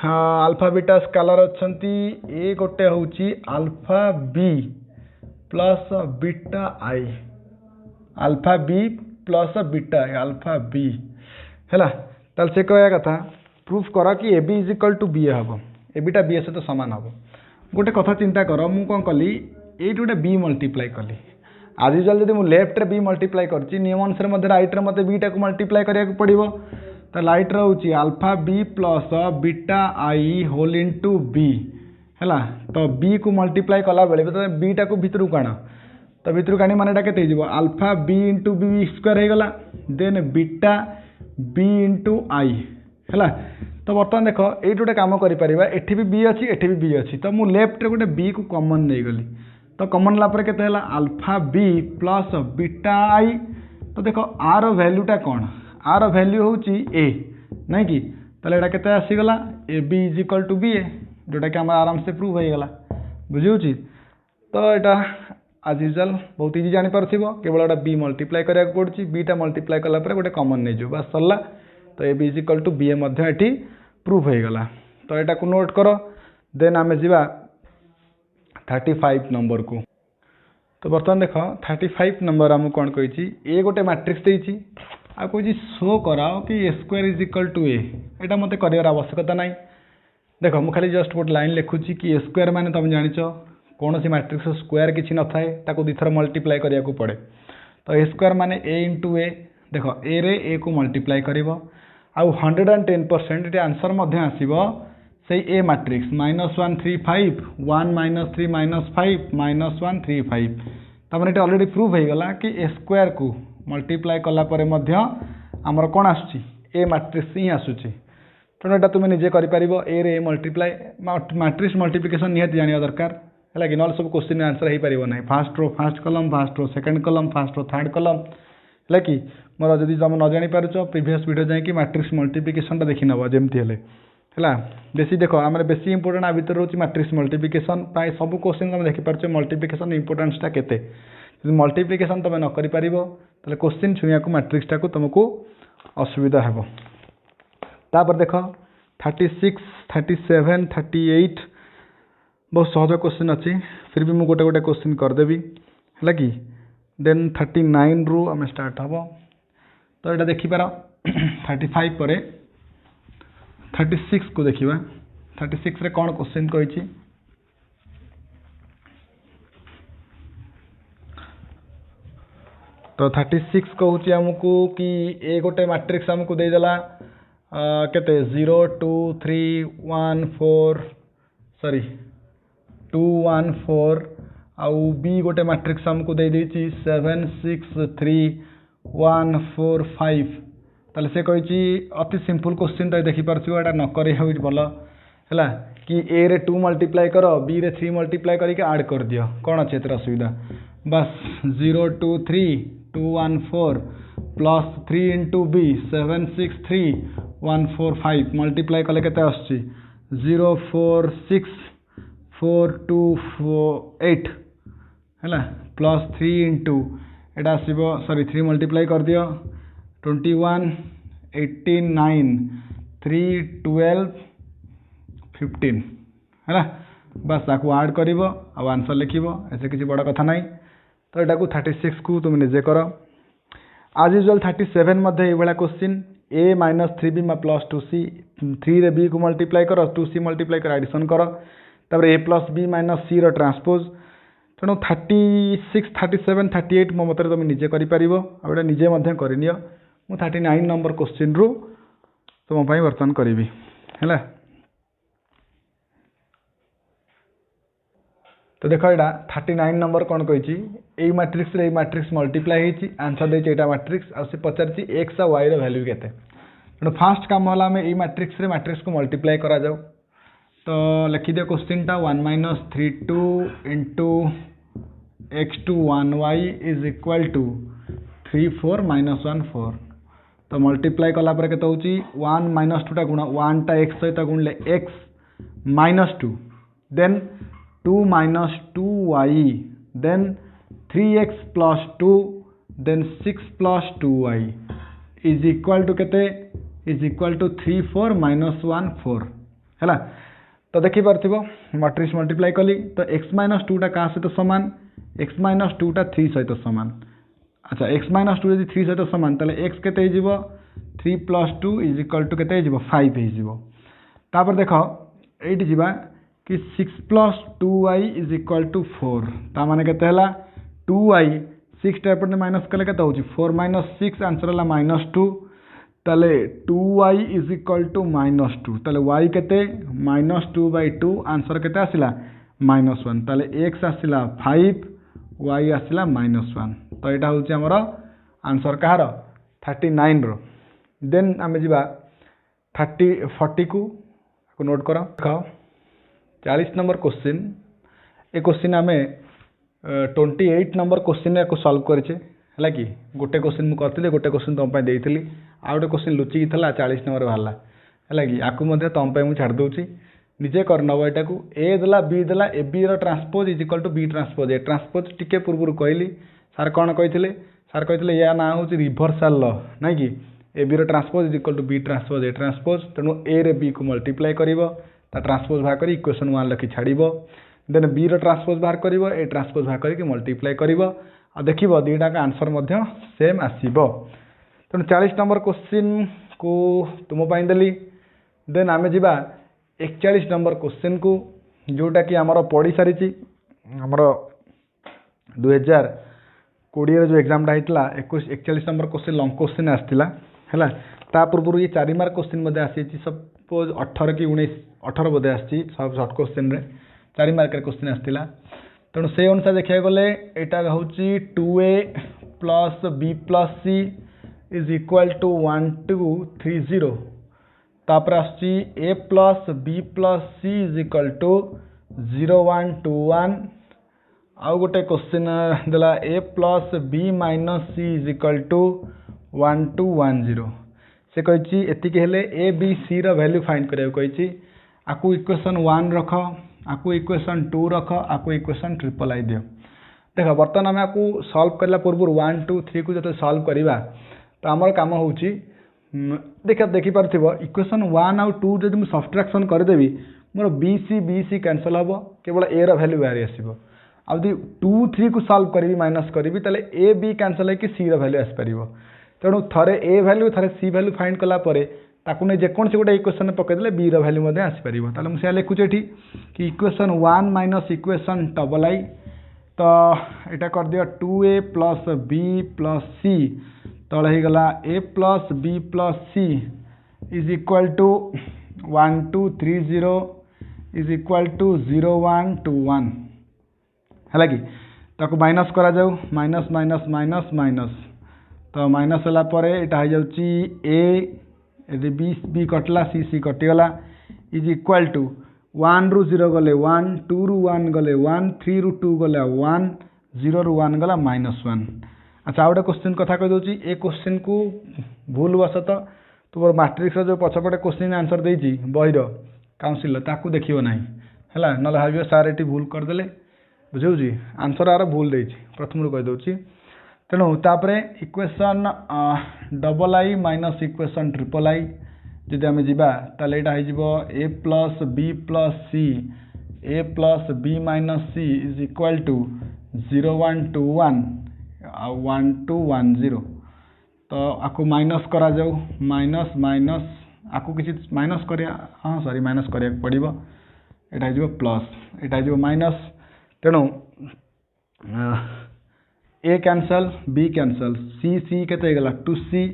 अल्फा बीटा स्केलर अच्छी ए गोटे हूँ alpha B plus beta I alpha B plus beta I alpha B है ताल से कहया कथा प्रूफ कर कि A B is equal to B हम एबिटा बी सहित सामान हम गोटे कथा चिंता कर मु कौन कली ये गोटे बी मल्टीप्लाई कली आज यूजुअल जब मुझे लेफ्ट रे बी मल्टीप्लाई करछि नियम अनुसार राइट रे मते बीटा को मल्टीप्लाई करिया पड़िबो तो लाइट रोचे अल्फा बी प्लस बीटा आई होल इंटू बी है तो बी को मल्टीप्लाई कला बेले तो बीटा को भितर को आण तो भितर आनी माने के alpha B into B square हो गला then beta B into I है तो बर्तमान देख ये गोटे कम कर एठी भी बी अच्छी एठी भी बी अच्छी तो मुझे लेफ्ट रे गोटे बी को कॉमन नहीं गली तो कॉमन लापर के अल्फा बी प्लस बीटा आई तो देख आर वैल्यूटा कौन आर वैल्यू हूँ ए नहीं कि ताले एटा केते आसीगला A B is equal to B A जोटा कि आराम से प्रूव हो गला बुझी तो यहाँ आज यूजुअल बहुत इजी जापर केवल गोटे बी मल्टीप्लाई करा पड़ी बीटा मल्टीप्लाई कला गोटे कॉमन नहीं जो बस सरला तो A B is equal to B A prove हो गला तो यहाँ को नोट कर देन आम जा 35 नंबर को तो बर्तमान देख 35 नंबर आमको कौन कही ए गोटे मैट्रिक्स देती आ कही शो कराओ कि A square is equal to ए यहाँ मत कर आवश्यकता ना देख मुझे खाली जस्ट गोटे लाइन लिखुची कि ए स्क्वायर माने तुम जान कौन सी मैट्रिक्स स्क्वायर किसी न थाए ताको दुथर मल्टीप्लाई करिया को पड़े तो ए स्क्वायर माने ए इंटू ए देख ए रे ए को मल्टीप्लाई कर आउ 110% ये आंसर मध्य आसीबो से ए मैट्रिक्स -135 1 -3 -5 -135 तमने ये ऑलरेडी प्रूव हो गला कि ए स्क्वायर को मल्टीप्लाई कला परे मध्य आमर कौन आसुची ए मैट्रिक्स ही आसुची तेणु यहाँ तुम निजे कर ए रे मल्टीप्लाई मैट्रिक्स मल्टीप्लिकेशन निहाती जाना दरकार है कि ना सब क्वेश्चन आंसर हो पार ना fast row first column first row second कलम फास्ट रो थर्ड कलम है कि मोर जब तुम न जानी पार प्रीवियस वीडियो जाकि मैट्रिक्स मल्टीप्लिकेशन देखी नब जमती है बेसी देख आम बेसी इंपोर्टेंट आ भर रोच मैट्रिक्स मल्टीप्लिकेशन प्राय सब क्वेश्चन तुम देखिपार मल्टीप्लिकेशन इंपोर्टेंसटा केते मल्टीप्लिकेशन तुम न कर पार तो क्वेश्चन छुआ को मैट्रिक्सटा को तुमको असुविधा हे तापर देख 36 37 38 बहुत सहज क्वेश्चन अच्छी फिर भी मुझे गोटे गोटे क्वेश्चन करदेवी है कि देन 39 रु आम स्टार्ट हम तो यहाँ देखिपार 35 पर 36 को देखा 36 रे कौन क्वेश्चन कही तो 36 कहूँ आमको कि ए गोटे मैट्रिक्स आमको देदेला केते 0 2 3 1 4 सॉरी 2 1 4 आउ बी गोटे मैट्रिक्स आमको दे देछि 7 6 3 1 4 5 ताले से कही अति सिंपल क्वेश्चन तो देखिपार यहाँ न कर भल है कि ए रे 2 मल्टीप्लाई कर बी रे 3 मल्टीप्लाई करके ऐड कर दियो कौन अच्छे एतर असुविधा बस 0 2 3 2 1 4 प्लस 3 इंटू बी 7 6 3 1 4 5 मल्टीप्लाई कले केते आछी 0 4 6 4 2 4 8 है प्लस 3 इंटू एटा आसीबो सॉरी 3 मल्टीप्लाई कर दियो 21 18 9 3 12 15 है बस आपको ऐड कर आंसर लिख ऐसे किसी बड़ा कथा नहीं तो यहाँ को 36 को तुम निजे कर आज यूजुअल 37 मध्य ये question a -3b plus 2c 3 रे b को मल्टीप्लाई कर 2c मल्टीप्लाई कर एडिशन कर तब a plus b minus c रो ट्रांसपोज तेणु 36 37 38 मो मत तुम निजे कर निजे करनी मु 39 नंबर क्वेश्चन रु तुम बर्तमान करी है तो देख यहाँ 39 नंबर कौन कही मैट्रिक्स मल्टीप्लाई होती आंसर देती यहाँ मैट्रिक्स आ पचार एक्स आ वाई वैल्यू केते तेणु फास्ट काम है आम मैट्रिक्स को मल्टीप्लाई करा जाऊ तो लिखिदे क्वेश्चन टा 1 - 32 इंटू एक्स टू 1 वाई इज इक्वल टू 3 4 -1 4 तो मल्टीप्लाई कला के 1 - 2 टा गुण 1 टा एक्स सहित गुणले x -2 then 2 - 2y then 3x plus 2 then 6 plus 2y is equal to केते is equal to 3 4 - 1 4 है तो देखी पार्थिबो मैट्रिक्स मल्टीप्लाई कली तो x - 2 टा का सहित समान x - 2 टा 3 सहित समान अच्छा x - 2 यदि 3 सहित समान ताले x केते हो 3 + 2 = केते हो 5 हो। तापर देख एठी जीवा कि 6 + 2y = 4 ता माने केते हला 2y 6 टा एपटे माइनस कले केते होची 4 - 6 आंसर हला -2 ताले 2y = -2 ताले y केते -2/2 आंसर केते आसिला -1 ताले x आसिला 5 y आसिला -1 तो एटा होची हमर आंसर कहार 39 रो। देन आमे जीवा 40 को नोट करो 40 नंबर क्वेश्चन ए क्वेश्चन आमे 28 नंबर क्वेश्चन को सॉल्व करछे हला कि गोटे क्वेश्चन मु करथिले गोटे क्वेश्चन तुम पय देइथिली आ गोटे क्वेश्चन लुचि थला 40 नंबर वाला हला कि आकु मध्ये तुम पय मु छाड़ दोची निजे कर नबो एटा को ए देला बी देला ए बी रो transpose = B transpose A transpose टिके पूर्वरु कहली सर कोन कहिथिले सर कहिथिले या ना होची रिवर्सल लॉ नै कि ए बी रो transpose = B transpose A transpose तनु ए रे बी को मल्टीप्लाई करिवो ता ट्रांसपोज भाग करी इक्वेशन 1 लखि छाड़िबो देन बी रो ट्रांसपोज बाहर करिवो ए ट्रांसपोज बाहर करी मल्टीप्लाई करिवो आ देखिबो दीटा का आंसर मध्य सेम आसीबो। तनु 40 नंबर क्वेश्चन को तुम पय देली देन आमे जिबा 41 नंबर क्वेश्चन को जोटा कि हमर पड़ी सारिची हमर 2020 रे जो एग्जाम डाइतला 41 नंबर क्वेश्चन लॉन्ग क्वेश्चन आस्तिला हैला ता पूर्व ये 4 मार्क क्वेश्चन मध्ये आसीची सपोज 18 कि 19 18 बदे आसी सब शॉर्ट क्वेश्चन रे 4 मार्क रे क्वेश्चन आस्तिला तनु से अनुसार देखिया गले एटा होची 2a + b + c = 1 2 3 0 तापर आसी a + b + c = 0 1 2 1 आउ गोटे क्वेश्चन देला a + b - c = 1 2 1 0 से कहिची एतिके हेले a b c रो वैल्यू फाइंड करियो कहिची आकु इक्वेशन 1 रख आकु इक्वेशन 2 रख आकु इक्वेशन ट्रिपल आई दियो देखो बर्तन हम आकु सॉल्व करला पूर्व 1 2 3 को जते सॉल्व करिवा तो हमर काम होउची देखि परथिबो इक्वेशन 1 और 2 जदि मु सब्ट्रैक्शन कर देबी मोर bc कैंसिल हबो केवल a रो वैल्यू बाहर आसीबो अब दी 2 3 को सॉल्व करबी माइनस करबी तले a b कैंसिल है कि c रो वैल्यू आस परिबो तेणु थरे a वैल्यू थरे c वैल्यू फाइंड कला परे ताकू ने जे कोन से गोटे इक्वेशन पके देले b रो वैल्यू मध्ये आसी परिबो ताले मु से लिखु एठी कि इक्वेशन 1 - इक्वेशन डबल आई तो एटा कर दियो 2a + b + c तळे ही गला a + b + c = 1 2 3 0 = 0 1 2 1 हला कि ताको माइनस करा जाऊ माइनस माइनस माइनस माइनस तो माइनस हला परे एटा हो जाउची a यदि b कटला c कटि गला = 1 रु 0 गले 1 2 रु 1 गले 1 3 रु 2 गले 1 0 रु 1 गला -1। अच्छा आउटा क्वेश्चन कथा कह दोची ए क्वेश्चन को भूल वसत तुमर मैट्रिक्स जो पछपटे क्वेश्चन आंसर देची बहिर काउंसिल ताकू देखियो नाही हला न भाबियो सार एटी भूल कर देले बुझौजी आंसर आर भूल देची प्रथम रु कह दोची तेणु तापरे इक्वेशन डबल आई माइनस इक्वेशन ट्रिपल आई जदि आमे जिबा ताले एटा हो जिवो a + b + c a + b - c = 0 1 2 1 1 2 1 0 तो आकु माइनस करा जाऊ माइनस माइनस आकु किसी माइनस करिया हाँ सॉरी माइनस करिया पड़िबो एटा हो प्लस एटा हो माइनस तेणु a cancel b cancel c केते गला 2c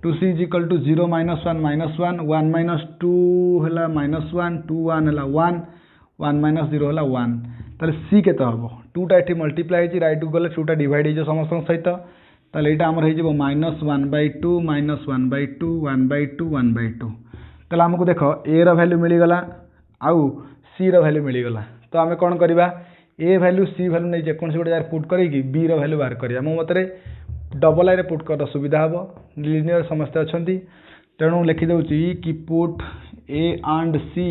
= 0 -1 -1 1 - 2 हला -1 2 1 हला 1 1 - 0 हला 1 ताले c केते हबो 2 टा एठी मल्टीप्लाई छि राइट को गले 2 टा डिवाइड हो समस्त सहित ताले एटा हमर हे जिवो -1/2 -1/2 1/2 1/2 ताले हमको देखो a रो वैल्यू मिली गला आउ c रो वैल्यू मिली गला तो हमें कोन करिबा a वैल्यू c वैल्यू नै जे कोन से गोटे जार पुट करी कि b रो वैल्यू बाहर करिया मो मतरे डबल आई रे पुट कर सुविधा हबो लिनियर समस्या अछंती तेणु लिखि दउची कि put a and c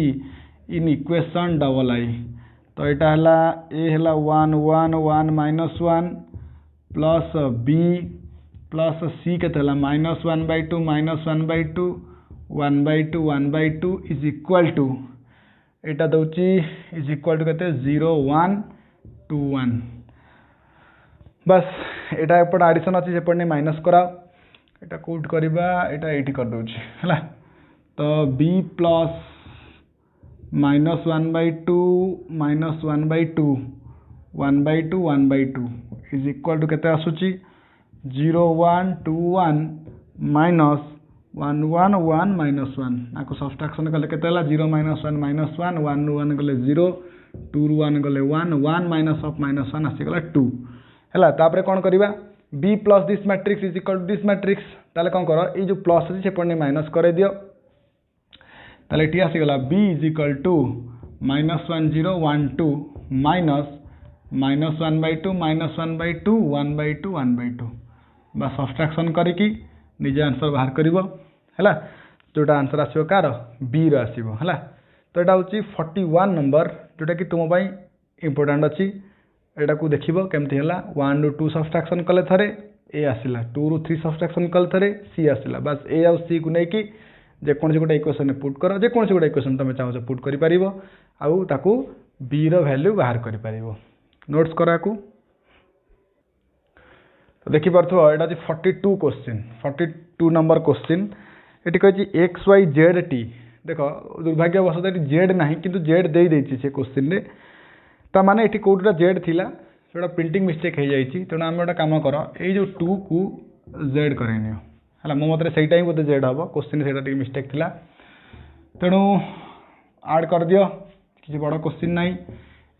in equation double आई तो एटा हला a हला 1 1 1 -1 प्लस b प्लस c केते हला -1/2 -1/2 1/2 1/2 is equal to Etah दउची is equal to केते 0 1 2 1 बस एटा एपट एडिशन अछि सेपट ने माइनस करा एटा कोट करबा एटा एटी कर दोछि हला तो b plus -1/2 -1/2 1/2 1/2 is equal to केते आसुची 0 1 2 1 माइनस 1 1 1 माइनस 1 आको सब्सट्रैक्शन कले केते हला 0 -1 -1 1 ରୁ 1 गले 0 2 ରୁ 1 गले 1 1 माइनस ऑफ -1 आसी गला 2 हला तापरे कोन करबा b plus this matrix is equal to this matrix ताले कोन करो ए जो प्लस अछि से पने माइनस करे दियो ताले टी आसी गला b is equal to -1 0 1 2 minus -1/2 -1/2 1/2 1/2 बा सब्सट्रैक्शन करिकी निजे आंसर बाहर करिवो हला जोटा आंसर आसीबो कार b रो आसीबो हला तो एटा होची 41 नंबर जोटा कि तुम पई इंपोर्टेंट अछि एटा को देखिबो केमति हला 1 ରୁ 2 सब्सट्रैक्शन कले थरे a आसिला 2 ରୁ 3 सब्सट्रैक्शन कले थरे c आसिला बस a और c को नै कि जे कोन गोटे इक्वेशन में पुट करो जे कोन गोटे इक्वेशन तमे चाहो पुट करि परिबो आउ ताकू b रो वैल्यू बाहर करि परिबो नोट्स करा को तो देखि परथो एटा जे 42 क्वेश्चन 42 नंबर क्वेश्चन एटी कहै छी x y z t देखो दुर्भाग्यवशत एटी z नाही किंतु z देई देछि से क्वेश्चन रे ता माने एटी कोडरा z थिला जोटा प्रिंटिंग मिस्टेक हे जाइछि तेना हम एटा काम करो ए जो 2 को z करेनियो हला मो मतरे सेही टाइम बोते z हबो क्वेश्चन सेटा टी मिस्टेक थिला तेनु ऐड कर दियो किछि बड़ क्वेश्चन नाही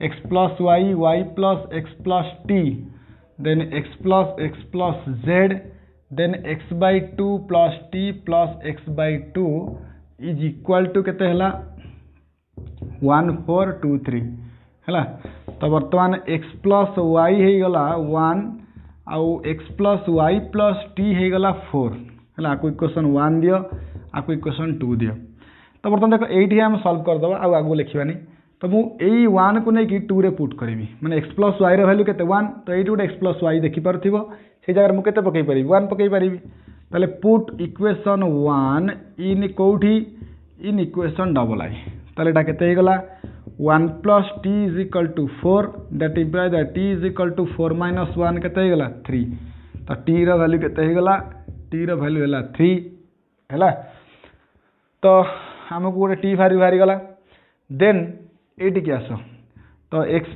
x plus y plus x plus t then x plus z then x by 2 plus t plus x by 2 is equal to केते हला 1 4 2 3 हला तो वर्तमान x plus y हे गला 1 आउ x plus y plus t हे गला 4 हला आको इक्वेशन 1 दियो आको इक्वेशन 2 दियो तो वर्तमान देखो एठी हम सॉल्व कर दबा आउ आगो लिखिबानी तो मु एई 1 को नै कि 2 रे पुट करबी माने x plus y रो वैल्यू केते 1 तो एठी गोटे x plus y देखि परथिबो से जगह मु केते पकई परिबी 1 पकई परिबी ताले पुट इक्वेशन 1 इन कोठी इन इक्वेशन डबल आई ताले एटा केते हे गला 1 plus t is equal to 4 that implies that t is equal to 4 minus 1 केते हे गला 3 तो t रो वैल्यू केते हे गला t रो वैल्यू हला 3 हला तो हमको गोटे t भारी गला देन एटी के आसो तो x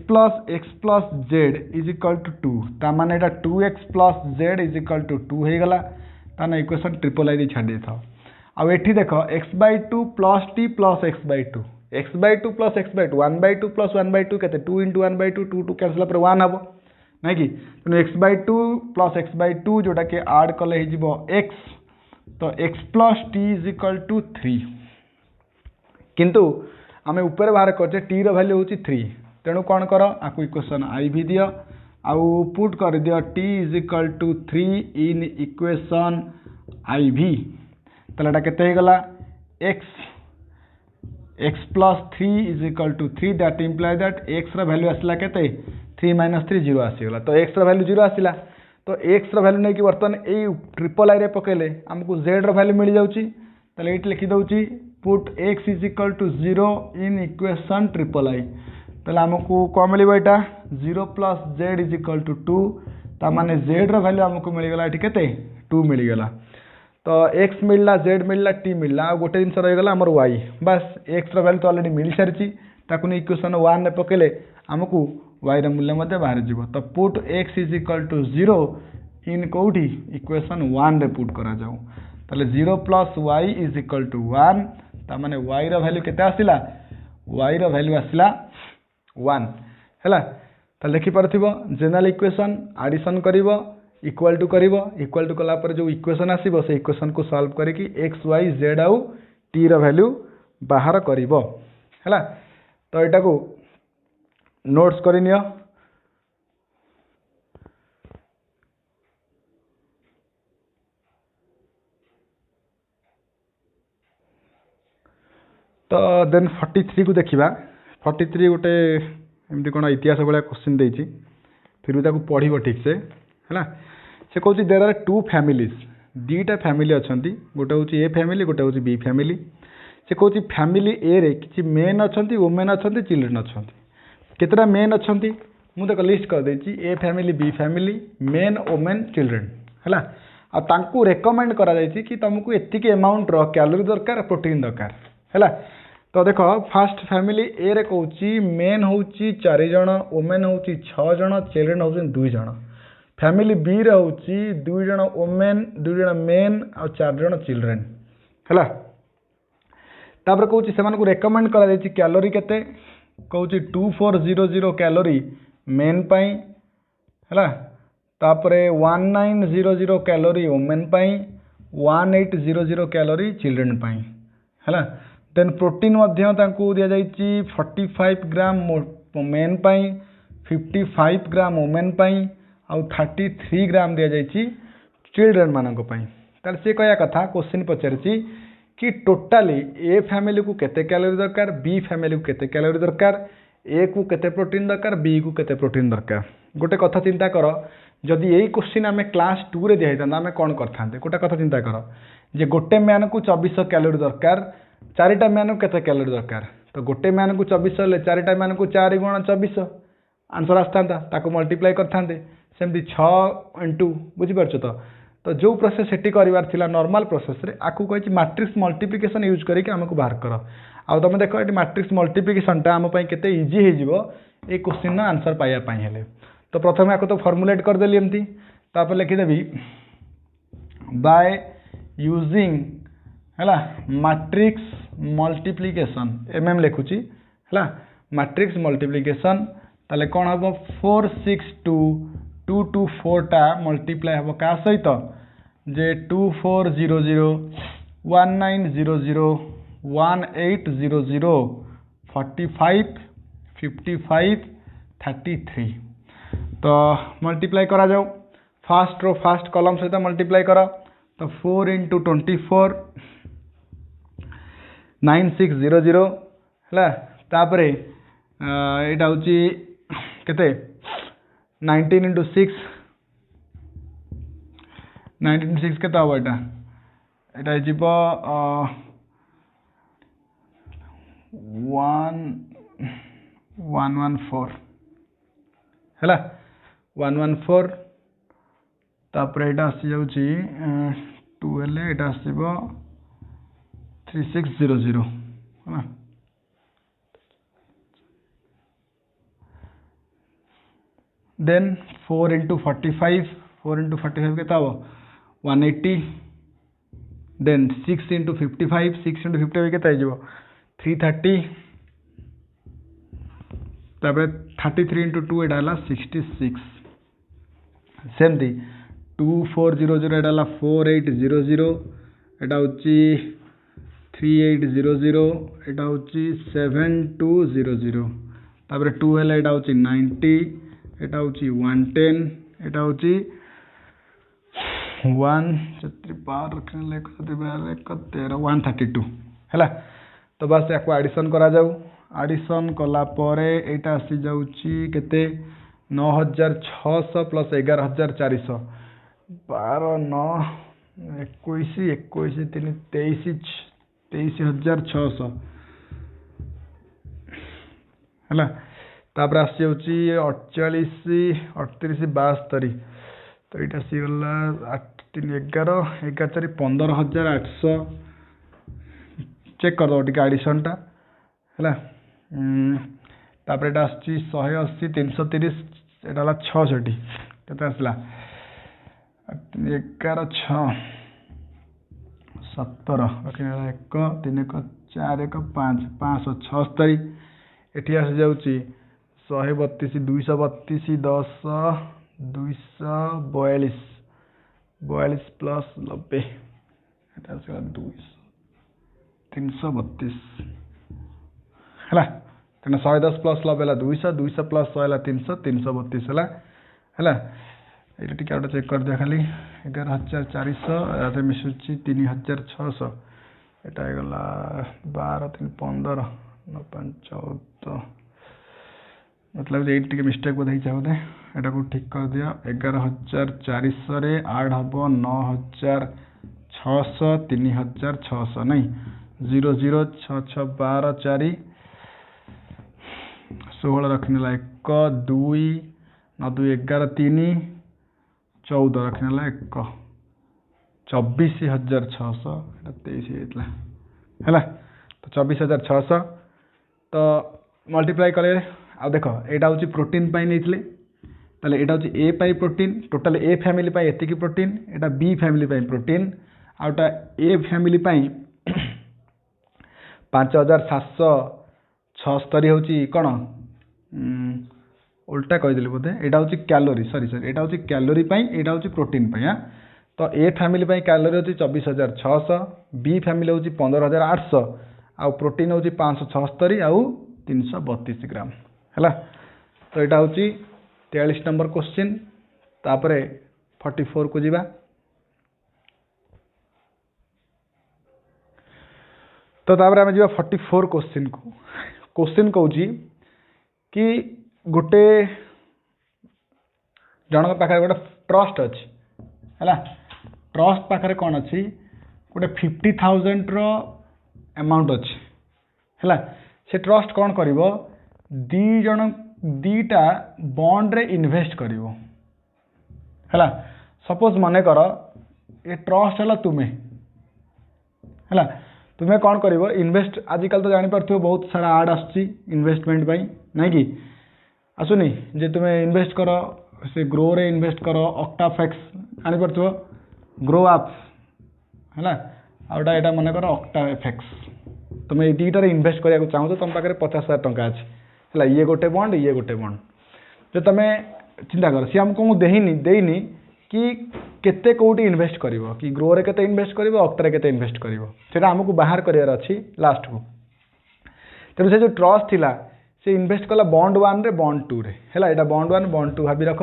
plus z is equal to 2 ता माने एटा 2x plus z is equal to 2 हे गला ताना इक्वेशन ट्रिपल आई दे छाड़ देथाओ आ एठी देखो x by 2 plus t plus x by 2 x by 2 plus x by 2 1 by 2 plus 1 by 2 केते 2 into 1 by 2 2 2 कैंसिल पर 1 हबो नै कि तो x by 2 plus x by 2 जोटा के ऐड कले हे जिवो x तो x plus t is equal to 3 किंतु आमे ऊपर बाहर करछे t रो वैल्यू होची 3 तेणु कौन कर आपको इक्वेशन आई भी दियो आउ पुट कर दियो t is equal to 3 in equation I भी तले एटा केते हे गला x plus 3 is equal to 3 that imply that x रो वैल्यू आसला केते 3 minus 3 0 आसी गला तो x रो वैल्यू 0 आसीला तो x रो वैल्यू नै कि वर्तमान ए ट्रिपल आई रे पकेले हमको z रो वैल्यू मिल जाउची तले एट लिखि दउची put x is equal to 0 in equation triple I तले हमको कौन मिल एटा 0 plus z is equal to 2 ता माने z रो वैल्यू हमको मिल गला एठी केते 2 मिल गला तो x मिलला z मिलला t मिलला आ गोटे दिन रह गला हमर y बस x रो वैल्यू तो ऑलरेडी मिल सारची ताकू इक्वेशन 1 ने पकेले हमको y रो मूल्य मध्ये बाहर जीवो तो put x is equal to 0 in कोठी इक्वेशन 1 रे पुट करा जाऊ तले 0 plus y is equal to 1 ता माने y रो वैल्यू केते आसिला y रो वैल्यू आसिला 1 हैला त लिखि परथिबो जनरल इक्वेशन एडिशन करिवो इक्वल टू कला पर जो इक्वेशन आसीबो से इक्वेशन को सॉल्व करिकि x y z आउ t रो वैल्यू बाहर करिवो हैला तो एटा को नोट्स करिनियो तो देन 43 को देखिबा 43 गोटे एमती कौन इतिहास भाया क्वेश्चन देती फिर भी ताको पढ़ो ठीक से है से कौन देर आर 2 फैमिलीज दीटा फैमिली अच्छा गोटे हूँ ए फैमिली गोटे हूँ बी फैमिली से कौन फैमिली ए रे किसी मेन अच्छा वुमेन अच्छा चिल्ड्रेन अच्छा केतटा मेन अच्छा मुझे देख लिस्ट कर देती A family B family men women children है तांकु रेकमेंड करा जायछि कि तुमको एतिकी अमाउंट रो कैलोरी दरकार प्रोटीन दरकार हैला। तो देखो फास्ट फैमिली ए रे कहूची मेन होची 4 जण वुमेन होची 6 जण चिल्ड्रन होची 2 जण। फैमिली बी रे होची 2 जण वुमेन 2 जण मेन और 4 जण चिल्ड्रन हैला। तापर कहूची सेमान को रेकमेंड करा जायछि कैलोरी केते कहूची 2400 कैलोरी मेन पई हैला। तापरे 1900 कैलोरी वुमेन पई 1800 कैलोरी चिल्ड्रन पई हैला। देन प्रोटीन मध्य तांकू दिया जायछि 45 ग्राम मेन पई 55 ग्राम वुमेन पई और 33 ग्राम दिया जायछि चिल्ड्रन मानक पई। ताल से कहया कथा क्वेश्चन पचारछि कि टोटाली ए फैमिली को केते कैलोरी दरकार बी फैमिली को केते कैलोरी दरकार ए को केते प्रोटीन दरकार बी को केते प्रोटीन दरकार। गोटे कथा चिंता कर जदि यही क्वेश्चन आम क्लास 2 रे दिया होता आम कौन करते गोटे कथा चिंता कर जे गोटे मैन को 2400 कैलोरी दरकार 4टा मैन को केते कैलोरी दरकार तो गोटे मैन को 2400 ले 4टा मैन को 4 गुणा 2400 आंसर आसता मल्टीप्लाई करते सेमती 6 इंटू बुझीपार तो जो प्रोसेस सेठी करिवार थिला नॉर्मल प्रोसेस रे आकु कहि मैट्रिक्स मल्टीप्लिकेशन यूज करके हमको बाहर कर आ तुम देखो ये मैट्रिक्स मल्टीप्लिकेशन टा आम केते इजी हो जिवो ए क्वेश्चन आंसर पाइया पई हेले। तो प्रथम आको तो फॉर्मुलेट कर देली एमती तापर लिखि देबी बाय यूजिंग हैला मैट्रिक्स मल्टीप्लिकेशन एमएम लिखुची हैला मैट्रिक्स मल्टीप्लिकेशन ताले कोन हबो 462 टा मल्टीप्लाई हबो का सहित जे 2400 1900 1800 45 55 33 तो मल्टीप्लाई करा जाओ फास्ट रो फास्ट कॉलम सहित मल्टीप्लाई करा तो 4 इंटू 24 9600 है तापरे एटा होची केते 19 इंटू 6 19 इंटू 6 केता हो एटा जीवो 114 हैला 114 तापर एटा आसी जाउची 12 एटा आसीबो 3600 है देन 4 इंटू 45 केता हो 180 देन 6 इंटू 55 केता हो 330 तापर 33 इंटू 2 एटा हला 66 सेमती 2400 एटा हला 4800 एटा होची 3800 एटा होची 7200 तापर 2 हला एटा होची 90 एटा होची 110 एटा होची 132 हैला। तो बस याको एडिशन करा जाऊ एडिशन कला परे एटा आसी जाउची केते 9600 प्लस 11400 12 9 21 21 3 23600 हैला। तापर आसी जाउची 48 38 72 तो एटा सी गला 8 3 11 11 4 15800 चेक कर दो टिके एडिशन टा हैला। तापर एटा आसी 180 330 एटा हला 66 केते आसला 11 6 17 रखिला 1 3 1 4 1 5 576 एठी आसी जाउची 132 232 10 242 42 प्लस 90 एटा आसला 200 332 हैला तेना 110 प्लस 90 है 200 200 प्लस 100 है 300 332 है हैला। ये टिके आउट चेक कर दिया खाली 11400 आते मिसुची 3600 एटा गला 12 3 15 9 5 14 मतलब ये टिके मिस्टेक बोधई चाहते एटा को ठीक कर दिया 11400 रे ऐड हबो 9600 3600 नहीं 0 0 6 6 12 4 16 रखने 1 2 9 2 11 3 14 रखने 1 24,600 23 है तो 24,600 तो मल्टीप्लाई कले आ देख यहाँ हूँ प्रोटीन नहीं ताले एटा हूँ ए पाई प्रोटीन टोटाल ए फैमिली पाई एतिकी प्रोटीन एटा बी फैमिली पाई प्रोटीन आउटा ए फैमिली पाई 5,776 हूँ कौन उल्टा कहीदेली बोधे यहाँ हूँ कैलोरी सॉरी यहाँ हूँ कैलोरी यहाँ हूँ प्रोटीन हाँ तो ए फैमिली पाई कैलोरी हूँ 24,600 बी फैमिली हूँ 15,800 आउ प्रोटीन हूँ 576 आउ 332 ग्राम है तो यहाँ हूँ 43 नंबर क्वेश्चन तापरे 44 को जीवा तो तापरे आमे जीवा 44 क्वेश्चन को क्वेश्चन कहूँ कि गोटे जनक पाखे गोटे ट्रस्ट अच्छी है ट्रस्ट पाखे कौन अच्छी गोटे 50,000 रो अमाउंट अच्छी है से ट्रस्ट कौन करिवो दीटा बॉन्ड रे इन्वेस्ट करिवो है सपोज मन कर ये ट्रस्ट है तुम्हें है तुम्हें कौन कर इन्वेस्ट आजिकल तो जानी पार्थिव बहुत सारा आड आसुची इन्वेस्टमेंट पाई नहीं कि आसुनी जे तुम्हें इन्वेस्ट कर से ग्रो रे इन्वेस्ट कर ऑक्टाफैक्स जानी पार्थिव ग्रो आप है आउटा यहाँ मन कर ऑक्टाफैक्स तुम्हें ये दुईटार इन्वेस्ट करने को चाहो तुम पाखे 50,000 टंका अच्छी है ये गोटे बॉन्ड जो तुम चिंता कर सी आमको देनी कि केते कोटी इन्वेस्ट करिवो कि ग्रो रे केते इन्वेस्ट करिवो ऑक्टा रे केते इन्वेस्ट करिवो सेटा हमको बाहर करियार अछि लास्ट को तेणु से जो ट्रस्ट थिला से इन्वेस्ट कला बॉन्ड 1 रे बॉन्ड 2 रे हैला एटा बॉन्ड 1 बॉन्ड 2 भाबी रख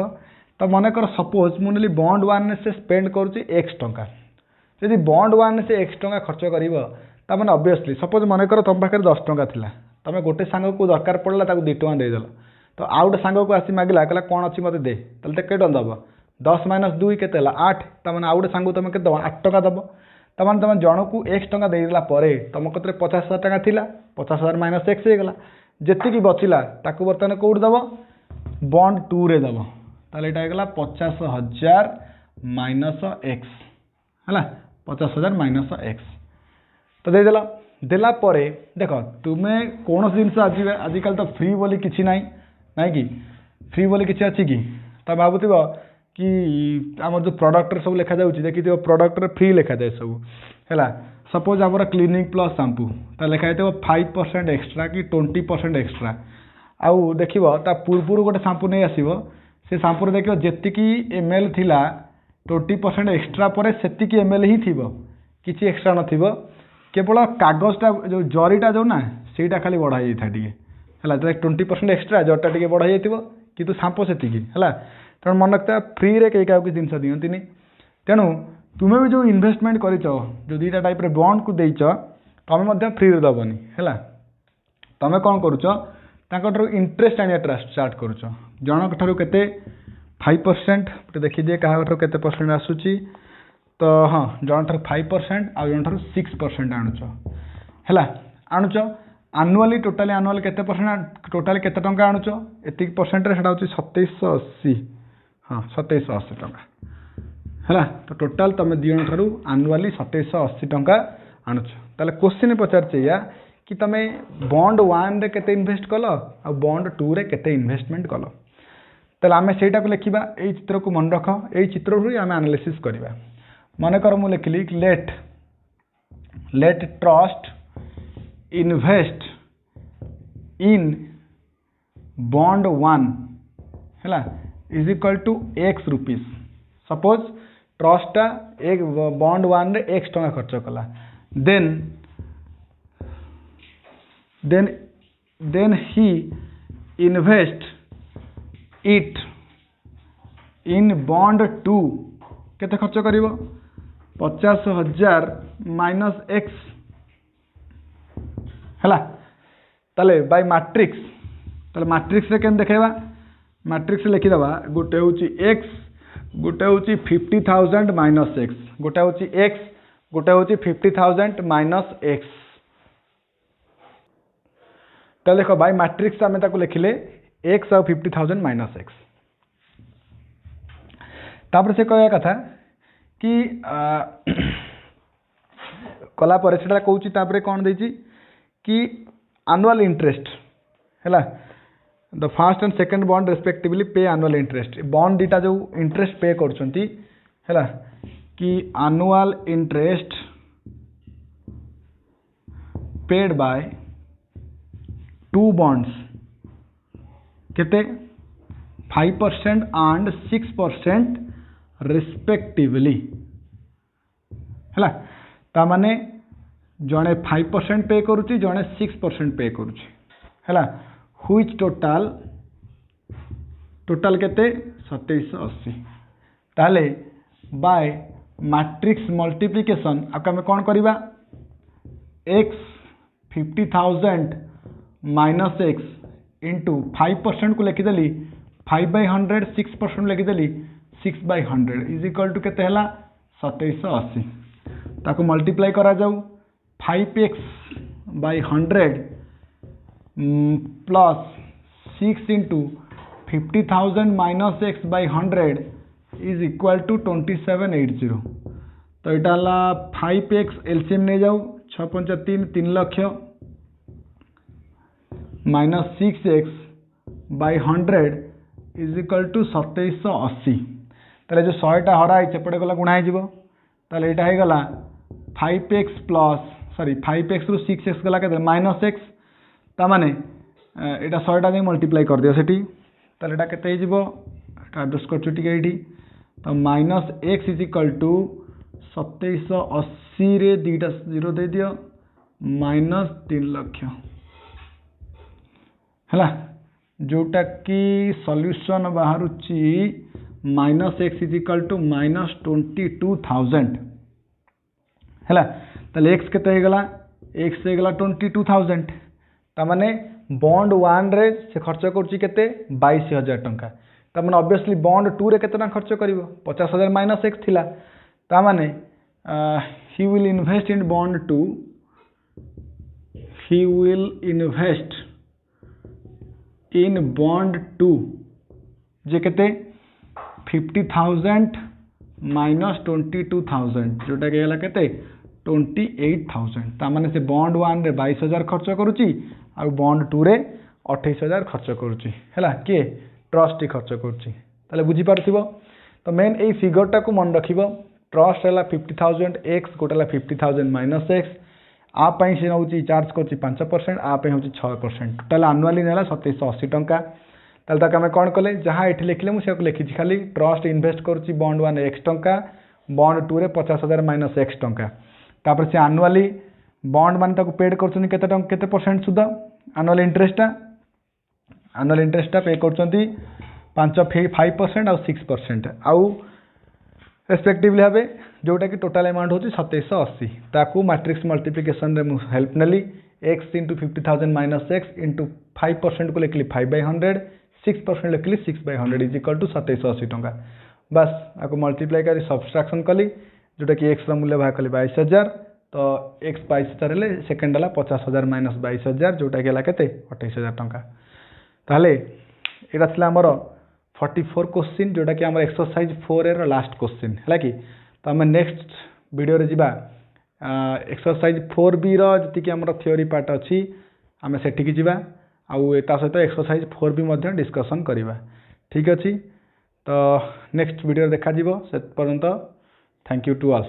तो मन कर सपोज मुनेली बॉन्ड 1 से स्पेंड करूची x टंका यदि बॉन्ड 1 से x टंका खर्च करिवो ता माने ऑब्वियसली सपोज मन कर तुम पाखे 10 टंका थिला तमे गोटे सांग को दरकार पड़ला ताको 2 टंका दे देला तो आउ गोटे सांग को आसी मागिला कहला कोन अछि मते दे तले केते टंका दबो 10 - 2 केते 8 तमने आउ गोटे सांग तुम के 8 टंका दबो तमने तुम जन को x टंका दे देला परे तुम कतरे 50,000 टंका थिला 50,000 - x हे गला जेति की बचिला ताको बर्तन कोड दबो बॉन्ड 2 रे दबो ताले एटा हे गला 50,000 - x हला 50,000 - x तो दे देला देला परे देख तुम्हें कौन जिनस आजिकल तो फ्री बोली किसी ना ना कि फ्री बोली किसी अच्छी कि तो भावुथ कि आम जो प्रडक्ट सब लिखा जाऊँगी देखी प्रडक्ट फ्री लिखा जाए सब है सपोज आम क्लिनिक प्लस शैम्पू तो लिखा जाए 5% एक्सट्रा कि 20% एक्सट्रा आउ देख पूर्व गोटे शैम्पू नहीं आसो से शैम्पू देख जी ml थिला 20% एक्सट्रा पर से ml ही थी किसी एक्सट्रा न केवल कागजटा जो जरीटा जो ना ସେଇଟା खाली बढ़ा जाता टे है 20% एक्सट्रा जरीटा टे बढ़ा जाइए कि सांपो से है तेणु मन रखता फ्री रे कई क्या जिन दिखती तेणु तुम्हें भी जो इन्वेस्टमेंट कर जो दुईटा टाइप बॉन्ड को देच तुम्हें फ्री रे दबनी है तुम्हें कौन करुच इंटरेस्ट आने स्टार्ट करुच जनक ठार के 5% देखी दिए क्या केते परसेंट आसूची तो हाँ जन ठार 5% आउ जन ठार 6% आणुच है आणुच आनुआली टोटाली आनुआली केते परसेंट टोटाली केते टंका आणुच एतिक परसेंट रे सेटा होची 2780 हाँ 2780 टंका है तो टोटाल तुम दिजन ठार आनुआली 2780 टंका आणुच ताले क्वेश्चन पचारछे या कि तुम बॉन्ड 1 रे केते इन्वेस्ट कल आ बॉन्ड 2 रे केते इन्वेस्टमेंट कल ताले आमे सेटा को लिखिबा एई चित्र को मन रख एई चित्र रु आमे एनालिसिस करिबा मन कर मु लिखली let trust invest in bond 1 है is equal to x rupees suppose ट्रस्टा एक बॉन्ड 1 रे x टंका खर्च कला then he invest it in bond 2 केते खर्च करिवो 50,000 - x है ताले बाय मैट्रिक्स ताले मैट्रिक्स रे केन देखेबा मैट्रिक्स लिखिदबा गोटे होची x गोटे होची 50,000 - x गोटे होची x गोटे होची 50,000 - x तो देखो बाय मैट्रिक्स आमे ताको लिखिले x और 50,000 - x तापर से कहया कथा कि कि कला पर सेटा कहूँ तापर कौन देछि कि annual interest है the first and second bond respectively पे annual interest बॉन्ड दीटा जो इंटरेस्ट पे करछंती है कि annual interest paid by two bonds केते 5% and 6% respectively है ता माने जड़े 5% पे करुच्ची जड़े 6% पे करुच्ची है हुईच टोटाल केते 2780 ताले बाय मैट्रिक्स मल्टीप्लिकेशन आपको आम कौन करवा x 50,000 माइनस x इंटू 5% को लिखिदेली 5/100 6% लिखिदेली 6/100 इज इक्वल टू केते हला 2780 ताको मल्टीप्लाई करा जाऊ 5x/100 plus 6 into 50,000 minus x/100 is equal to 2780 तो यहाँ 5x एलसीएम नहीं जाऊ 6×5 = 3 lakh minus 6x/100 is equal to 2780 ताले जो 100टा हराई सेपटे गला गुणा ताले यहाँ होगला 5x प्लस सॉरी 5x रु 6x गला के माइनस x ता माने एटा 100टा दे मल्टीप्लाई कर दियो सेठी ताले एटा केते हे जिवो एटा एडजस्ट करछु टिके एठी तो minus x is equal to 2780 रे दीटा 0 दे दियो माइनस 3 लाख है जोटा कि सॉल्यूशन बाहरुची minus x is equal to minus 22,000 है ताले x केते गला x हे गला 22,000 ता माने बॉन्ड 1 रे से खर्च करछि केते 22,000 टंका ता माने ऑब्वियसली बॉन्ड 2 रे केते खर्च करिवो 50,000 माइनस x थिला ता माने he will invest in bond 2 he will invest in bond 2 जे केते 50,000 माइनस 22,000 जोटा के गला केते 28,000 ता माने से बॉन्ड 1 रे 22,000 खर्च करूची आ बॉन्ड 2 रे 28,000 खर्च करूची हैला के ट्रस्ट खर्च करूची ताले बुझी पारथिबो तो मेन ए फिगर टा को मन रखिबो ट्रस्ट हैला 50,000 x गोटाला 50,000 माइनस x आ पई से नउची चार्ज करची 5% आ पई होची 6% टोटल एनुअली नेला 2780 टंका ताले ताका हम कोन कले जहां एठी लिखले मु से लिखिछि खाली ट्रस्ट इन्वेस्ट करची बॉन्ड 1 x टंका बॉन्ड 2 रे 50,000 माइनस x टंका तापर से एनुअली बॉन्ड मान ताको पेड करछनी केते टंका केते परसेंट सुदा एनुअल इंटरेस्ट पे करछंती 5% और 6% आउ रेस्पेक्टिवली भाव जोटा कि टोटाल अमाउंट होची 2780 ताकू मैट्रिक्स मल्टीप्लिकेशन रे मु हेल्प नेली x into 50,000 minus x into 5% को लिखली 5/100 6% लिखली 6/100 इज इक्वल टू 2780 टंका बस आपको मल्टीप्लाई करी सब्सट्रैक्शन कली जोटा कि x रा मूल्य बाहर कली 22,000 तो x 22,000 हेले सेकंड हला 50,000 माइनस 22,000 जोटा कि हला केते 28,000 टंका ताले एटा थिला हमर 44 क्वेश्चन जोटा कि हमर एक्सरसाइज 4 एर लास्ट क्वेश्चन है कि तो आम नेक्स्ट वीडियो रे जिबा एक्सरसाइज 4b रो जति कि हमर थ्योरी पार्ट अछि आम सेठी की जिबा आउ एता सहित एक्सरसाइज 4b मध्ये डिस्कशन करिबा ठीक अछि तो नेक्स्ट वीडियो देखा जिवो से पर्यंत थैंक यू टू ऑल।